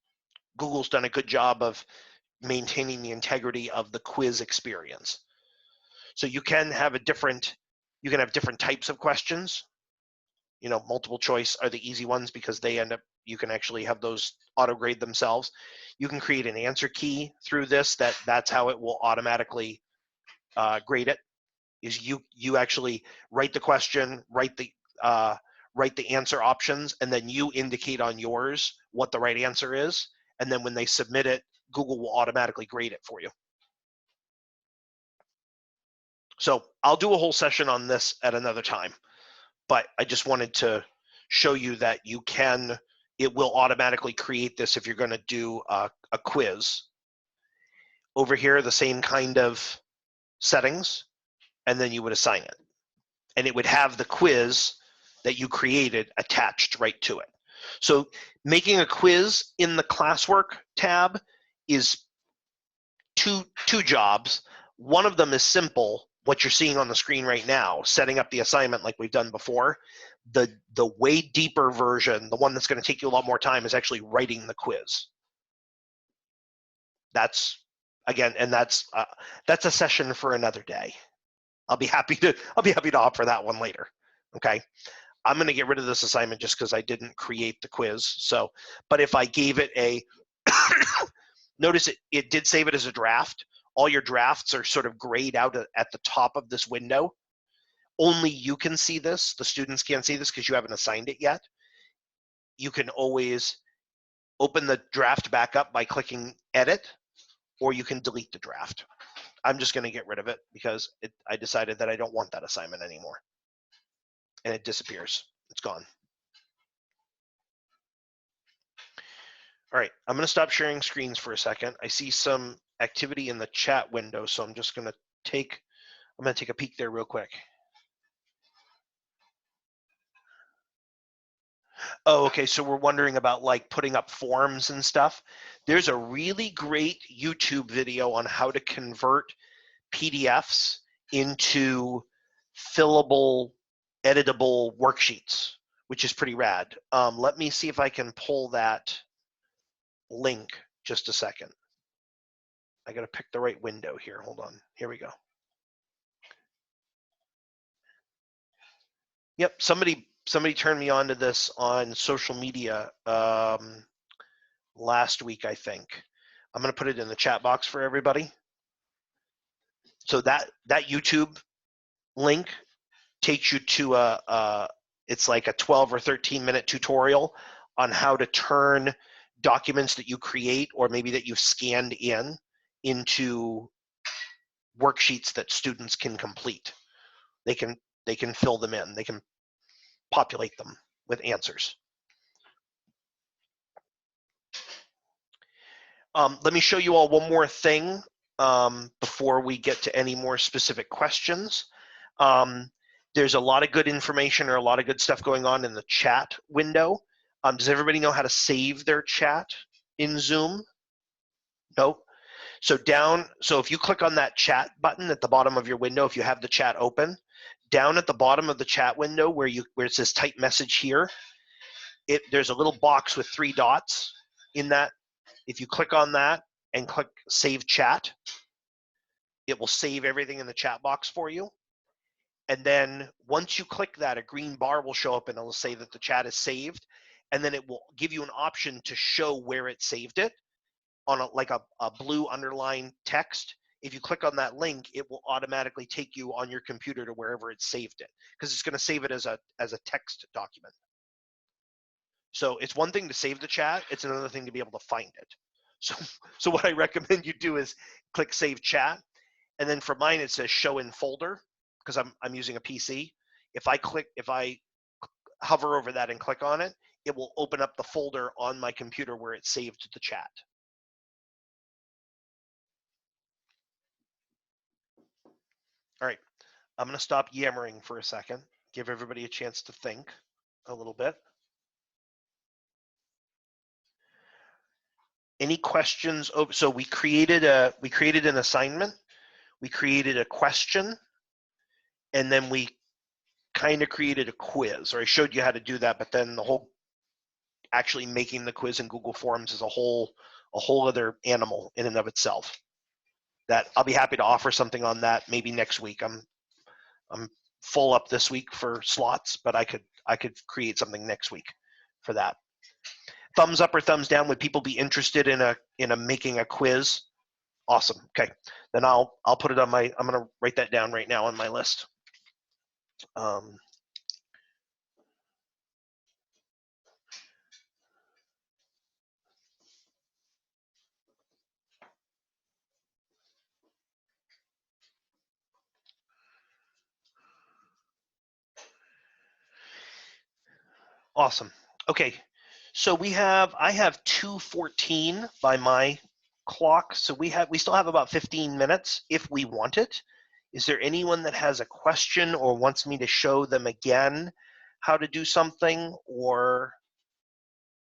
Google's done a good job of maintaining the integrity of the quiz experience. So you can have different types of questions. You know, multiple choice are the easy ones because you can actually have those auto grade themselves. You can create an answer key through this. That's how it will automatically grade it is you actually write the question, write the answer options, and then you indicate on yours what the right answer is. And then when they submit it, Google will automatically grade it for you. So I'll do a whole session on this at another time, but I just wanted to show you that you can, it will automatically create this if you're going to do a quiz. Over here, the same kind of settings, and then you would assign it. And it would have the quiz that you created attached right to it. So making a quiz in the Classwork tab is two jobs. One of them is simple, what you're seeing on the screen right now, setting up the assignment like we've done before. The way deeper version, the one that's going to take you a lot more time, is actually writing the quiz. That's, again, and that's a session for another day. I'll be happy to offer that one later. Okay, I'm going to get rid of this assignment just because I didn't create the quiz. So, but if I gave it a notice it did save it as a draft. All your drafts are sort of grayed out at the top of this window. Only you can see this. The students can't see this because you haven't assigned it yet. You can always open the draft back up by clicking edit, or you can delete the draft. I'm just going to get rid of it because I decided that I don't want that assignment anymore. And it disappears. It's gone. All right, I'm going to stop sharing screens for a second. I see some activity in the chat window, so I'm just going to take a peek there real quick. Oh, okay, so we're wondering about like putting up forms and stuff. There's a really great YouTube video on how to convert PDFs into fillable, editable worksheets, which is pretty rad. Let me see if I can pull that link just a second. I got to pick the right window here. Hold on. Here we go. Yep, somebody turned me on to this on social media last week, I think. I'm going to put it in the chat box for everybody. So that YouTube link takes you to it's like a 12 or 13 minute tutorial on how to turn documents that you create or maybe that you've scanned into worksheets that students can complete. They can fill them in. They can populate them with answers. Let me show you all one more thing before we get to any more specific questions. There's a lot of good information or a lot of good stuff going on in the chat window. Does everybody know how to save their chat in Zoom? No? So if you click on that chat button at the bottom of your window, if you have the chat open, down at the bottom of the chat window where it says type message here, there's a little box with 3 dots in that. If you click on that and click save chat, it will save everything in the chat box for you. And then once you click that, a green bar will show up and it'll say that the chat is saved. And then it will give you an option to show where it saved it on a blue underlined text. If you click on that link, it will automatically take you on your computer to wherever it saved it, because it's going to save it as a text document. So it's one thing to save the chat, it's another thing to be able to find it. So what I recommend you do is click save chat, and then for mine it says show in folder, because I'm using a PC. If I hover over that and click on it, it will open up the folder on my computer where it saved the chat. All right, I'm going to stop yammering for a second, give everybody a chance to think a little bit. Any questions? Oh, so we created an assignment, we created a question, and then we kind of created a quiz, or I showed you how to do that, but then the whole actually making the quiz in Google Forms is a whole other animal in and of itself. That I'll be happy to offer something on that maybe next week. I'm full up this week for slots, but I could create something next week for that. Thumbs up or thumbs down, would people be interested in making a quiz Awesome. Okay. Then I'll put it on my, I'm going to write that down right now on my list. Awesome. Okay. So I have 2:14 by my clock. So we still have about 15 minutes if we want it. Is there anyone that has a question or wants me to show them again how to do something, or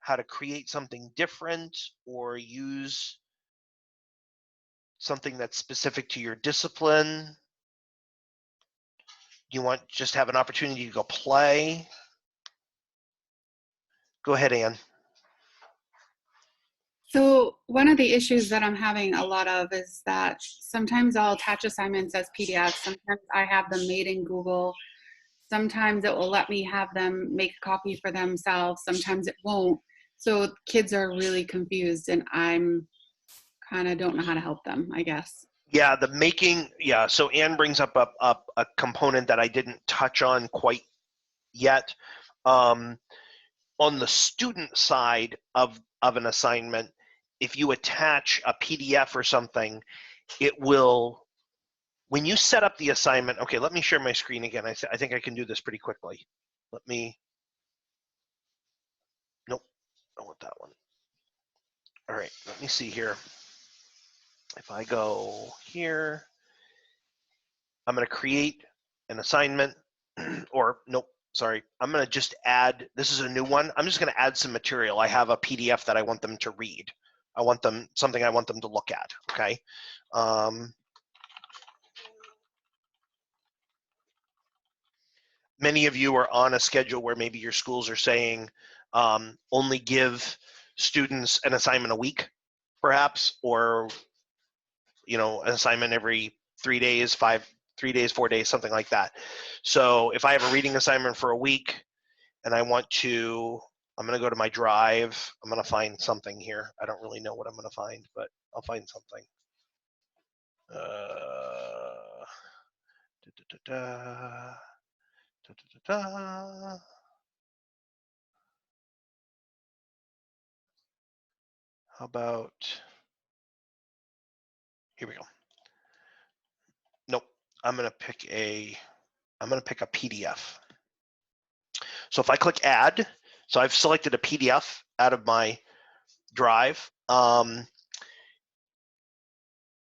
how to create something different, or use something that's specific to your discipline? You want just have an opportunity to go play? Go ahead, Anne. So one of the issues that I'm having a lot of is that sometimes I'll attach assignments as PDFs. Sometimes I have them made in Google. Sometimes it will let me have them make a copy for themselves. Sometimes it won't. So kids are really confused, and I'm kind of don't know how to help them, I guess. Yeah, so Anne brings up a component that I didn't touch on quite yet. On the student side of an assignment, if you attach a PDF or something, it will, when you set up the assignment, okay, let me share my screen again. I think I can do this pretty quickly. Nope, I want that one. All right, let me see here. If I go here, I'm going to create an assignment, or nope, sorry. I'm going to just add, this is a new one. I'm just going to add some material. I have a PDF that I want them to read. Something I want them to look at, okay? Many of you are on a schedule where maybe your schools are saying only give students an assignment a week, perhaps, or an assignment every 3 days, 3 days, 4 days, something like that. So if I have a reading assignment for a week and I'm going to go to my drive, I'm going to find something here. I don't really know what I'm going to find, but I'll find something. How about, here we go. Nope, I'm going to pick a PDF. So if I click add, so I've selected a PDF out of my drive.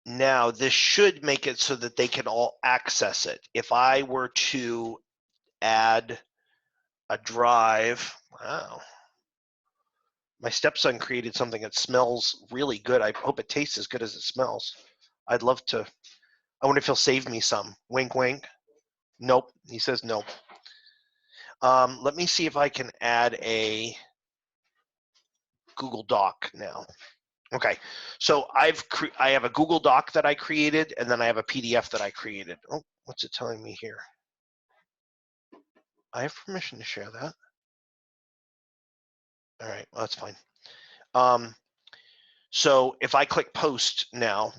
Now this should make it so that they can all access it. If I were to add a drive, wow. My stepson created something that smells really good. I hope it tastes as good as it smells. I'd love to, I wonder if he'll save me some. Wink, wink. Nope, he says nope. Let me see if I can add a Google Doc now. Okay, so I have a Google Doc that I created, and then I have a PDF that I created. Oh, what's it telling me here? I have permission to share that. All right, well, that's fine. So if I click post now,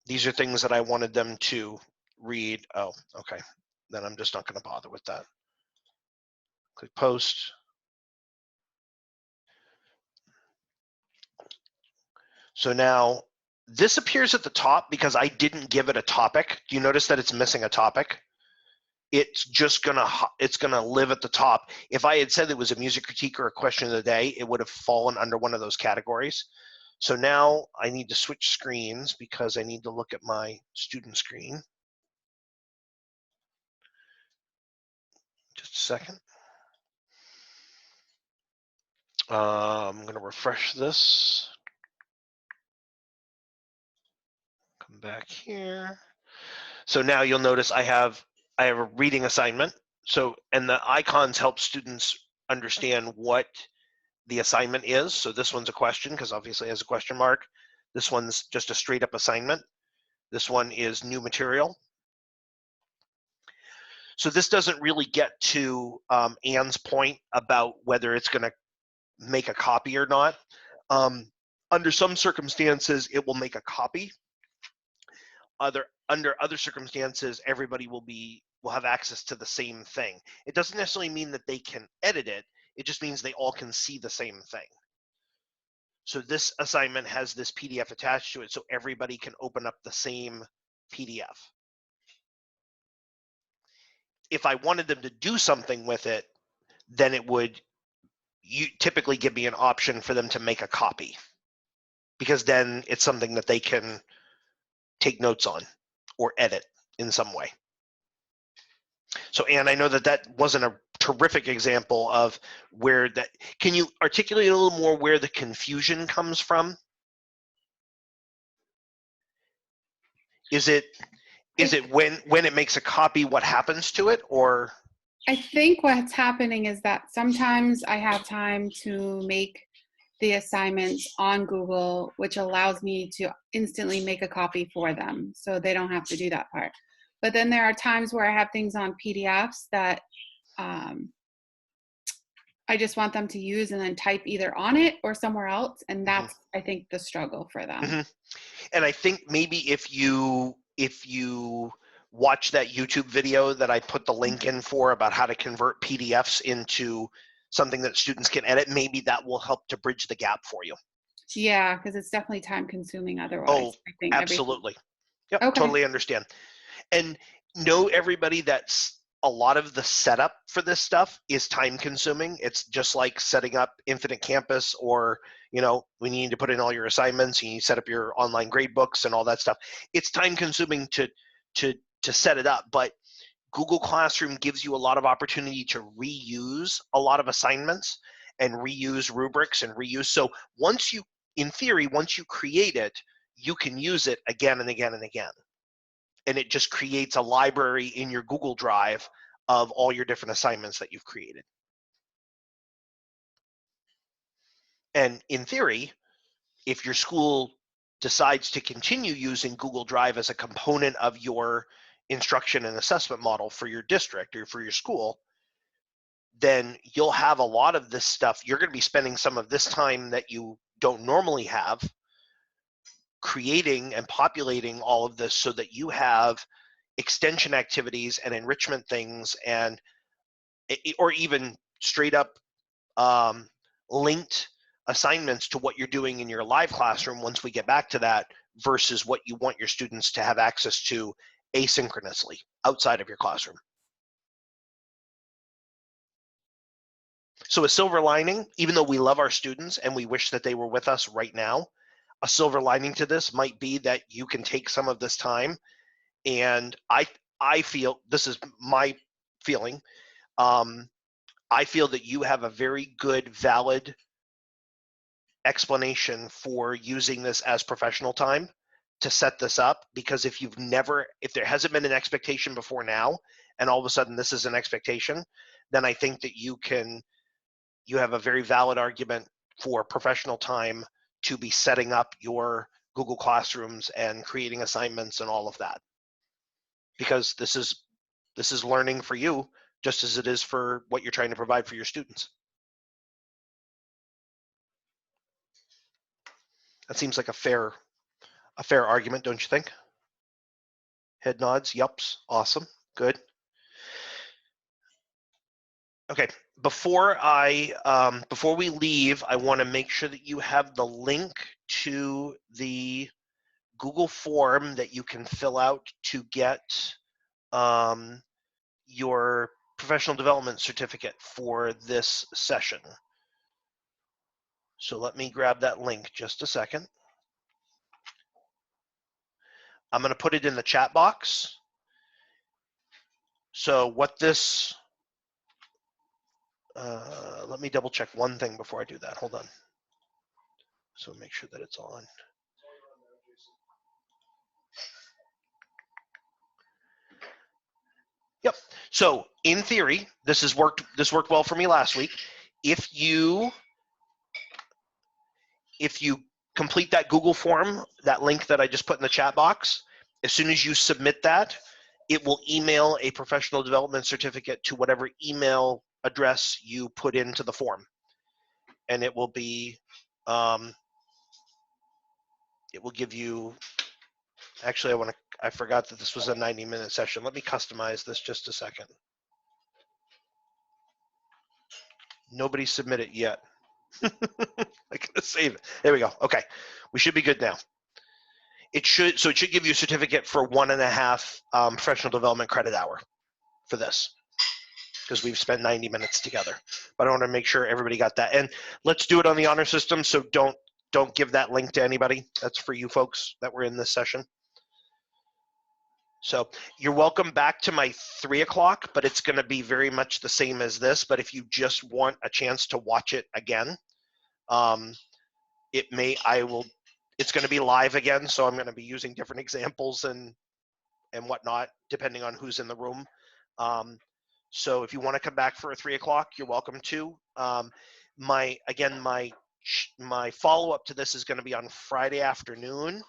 these are things that I wanted them to read. Oh, okay. Then I'm just not going to bother with that. Click post. So now this appears at the top because I didn't give it a topic. Do you notice that it's missing a topic? It's just gonna live at the top. If I had said it was a music critique or a question of the day, it would have fallen under one of those categories. So now I need to switch screens because I need to look at my student screen. Just a second. I'm going to refresh this. Come back here. So now you'll notice I have a reading assignment. So, and the icons help students understand what the assignment is. So this one's a question because obviously it has a question mark. This one's just a straight up assignment. This one is new material. So this doesn't really get to Anne's point about whether it's going to make a copy or not. Under some circumstances, it will make a copy. under other circumstances, everybody will have access to the same thing. It doesn't necessarily mean that they can edit it. It just means they all can see the same thing. So this assignment has this PDF attached to it, so everybody can open up the same PDF. If I wanted them to do something with it, then it would typically give me an option for them to make a copy, because then it's something that they can take notes on or edit in some way. So, Anne, I know that wasn't a terrific example of where that, can you articulate a little more where the confusion comes from? Is it when it makes a copy, what happens to it, or? I think what's happening is that sometimes I have time to make the assignments on Google, which allows me to instantly make a copy for them, so they don't have to do that part. But then there are times where I have things on PDFs that I just want them to use and then type either on it or somewhere else, and that's, I think, the struggle for them. And I think maybe if you watch that YouTube video that I put the link in for about how to convert PDFs into something that students can edit, maybe that will help to bridge the gap for you. Yeah, because it's definitely time consuming otherwise. Oh, I think absolutely. Yep, okay. Totally understand. And know, everybody, that's a lot of the setup for this stuff is time consuming. It's just like setting up Infinite Campus, or, when you need to put in all your assignments, you need to set up your online grade books and all that stuff. It's time consuming to set it up, but Google Classroom gives you a lot of opportunity to reuse a lot of assignments and reuse rubrics and reuse. So in theory, once you create it, you can use it again and again and again. And it just creates a library in your Google Drive of all your different assignments that you've created. And in theory, if your school decides to continue using Google Drive as a component of your instruction and assessment model for your district or for your school, then you'll have a lot of this stuff. You're going to be spending some of this time that you don't normally have creating and populating all of this, so that you have extension activities and enrichment things, and or even straight up linked assignments to what you're doing in your live classroom once we get back to that, versus what you want your students to have access to asynchronously outside of your classroom. So a silver lining, even though we love our students and we wish that they were with us right now, a silver lining to this might be that you can take some of this time, and I feel, this is my feeling, I feel that you have a very good, valid explanation for using this as professional time to set this up, because if there hasn't been an expectation before now, and all of a sudden this is an expectation, then I think that you have a very valid argument for professional time to be setting up your Google Classrooms and creating assignments and all of that. Because this is learning for you just as it is for what you're trying to provide for your students. That seems like a fair argument, don't you think? Head nods, yups, awesome, good. Okay, before we leave, I want to make sure that you have the link to the Google form that you can fill out to get your professional development certificate for this session. So let me grab that link just a second. I'm going to put it in the chat box. So what this, let me double check one thing before I do that. Hold on. So make sure that it's on. Yep. So in theory, this worked well for me last week. If you complete that Google form, that link that I just put in the chat box, as soon as you submit that, it will email a professional development certificate to whatever email address you put into the form. And it will be, it will give you Actually, I forgot that this was a 90-minute session. Let me customize this just a second. Nobody submitted yet. I gotta save it. There we go. Okay, we should be good now. It should give you a certificate for 1.5 professional development credit hour for this, because we've spent 90 minutes together. But I want to make sure everybody got that. And let's do it on the honor system. So don't give that link to anybody. That's for you folks that were in this session. So you're welcome back to my 3 o'clock, but it's going to be very much the same as this. But if you just want a chance to watch it again, it's going to be live again. So I'm going to be using different examples and whatnot, depending on who's in the room. So if you want to come back for a 3 o'clock, you're welcome to. My follow-up to this is going to be on Friday afternoon.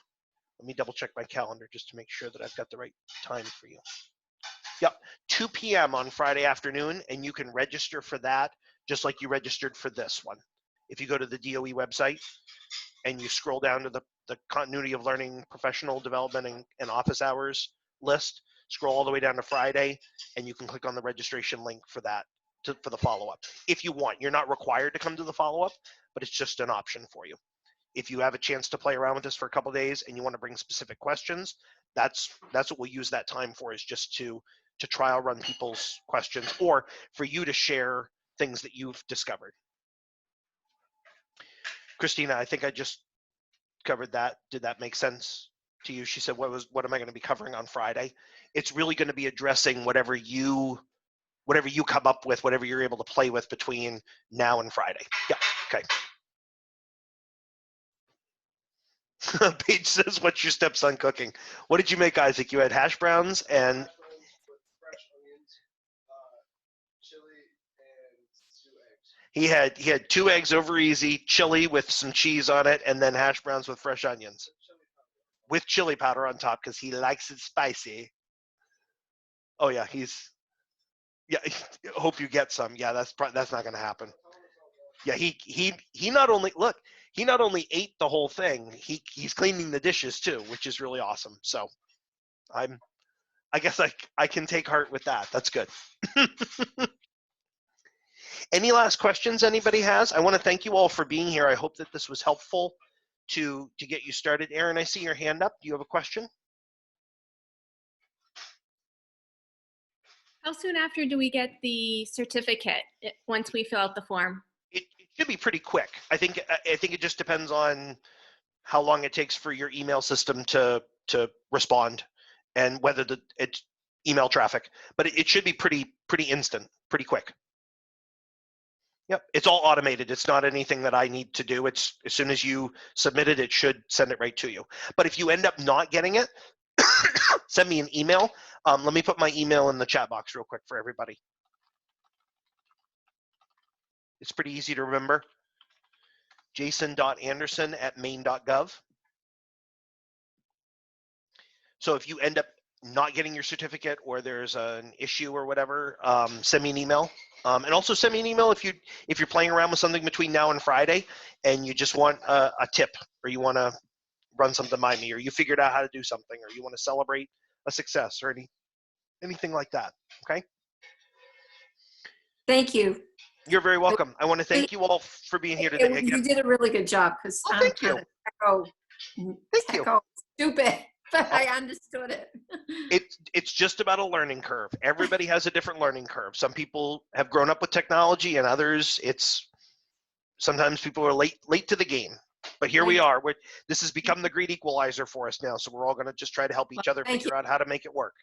Let me double check my calendar just to make sure that I've got the right time for you. Yep, 2 p.m. on Friday afternoon, and you can register for that just like you registered for this one. If you go to the DOE website and you scroll down to the continuity of learning, professional development, and office hours list, scroll all the way down to Friday, and you can click on the registration link for that, for the follow-up. If you want, you're not required to come to the follow-up, but it's just an option for you. If you have a chance to play around with this for a couple of days and you want to bring specific questions, that's what we'll use that time for, is just to trial run people's questions, or for you to share things that you've discovered. Christina, I think I just covered that. Did that make sense to you? She said, what am I going to be covering on Friday? It's really going to be addressing whatever you come up with, whatever you're able to play with between now and Friday. Yeah, okay. Paige says, what's your steps on cooking? What did you make, Isaac? You had hash browns and fresh onions, chili, and 2 eggs. He had 2 eggs over easy, chili with some cheese on it, and then hash browns with fresh onions. With chili powder on top, because he likes it spicy. Oh yeah, hope you get some. Yeah, that's not going to happen. Yeah, he not only ate the whole thing, he's cleaning the dishes too, which is really awesome. So I guess I can take heart with that. That's good. Any last questions anybody has? I want to thank you all for being here. I hope that this was helpful to get you started. Aaron, I see your hand up. Do you have a question? How soon after do we get the certificate once we fill out the form? It should be pretty quick. I think it just depends on how long it takes for your email system to respond, and whether it's email traffic. But it should be pretty instant, pretty quick. Yep, it's all automated. It's not anything that I need to do. It's as soon as you submit it, it should send it right to you. But if you end up not getting it, send me an email. Let me put my email in the chat box real quick for everybody. It's pretty easy to remember. jason.anderson@maine.gov. So if you end up not getting your certificate, or there's an issue or whatever, send me an email. And also send me an email if you're playing around with something between now and Friday and you just want a tip, or you want to run something by me, or you figured out how to do something, or you want to celebrate a success, or anything like that. Okay? Thank you. You're very welcome. I want to thank you all for being here today. Again. You did a really good job, because I'm thank you. Techo stupid, but I understood it. It's just about a learning curve. Everybody has a different learning curve. Some people have grown up with technology, and others, sometimes people are late to the game. But here we are. This has become the great equalizer for us now. So we're all going to just try to help each other figure out how to make it work.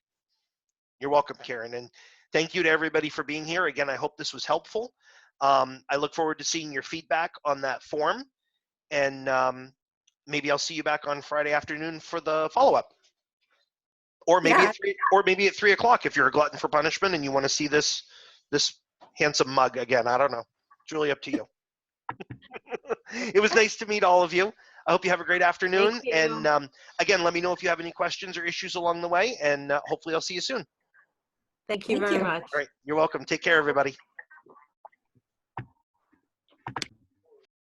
You're welcome, Karen. And thank you to everybody for being here. Again, I hope this was helpful. I look forward to seeing your feedback on that form. And maybe I'll see you back on Friday afternoon for the follow-up. Or maybe at 3 o'clock if you're a glutton for punishment and you want to see this handsome mug again. I don't know. It's really up to you. It was nice to meet all of you. I hope you have a great afternoon. And again, let me know if you have any questions or issues along the way. And hopefully I'll see you soon. Thank you very much. All right. You're welcome. Take care, everybody.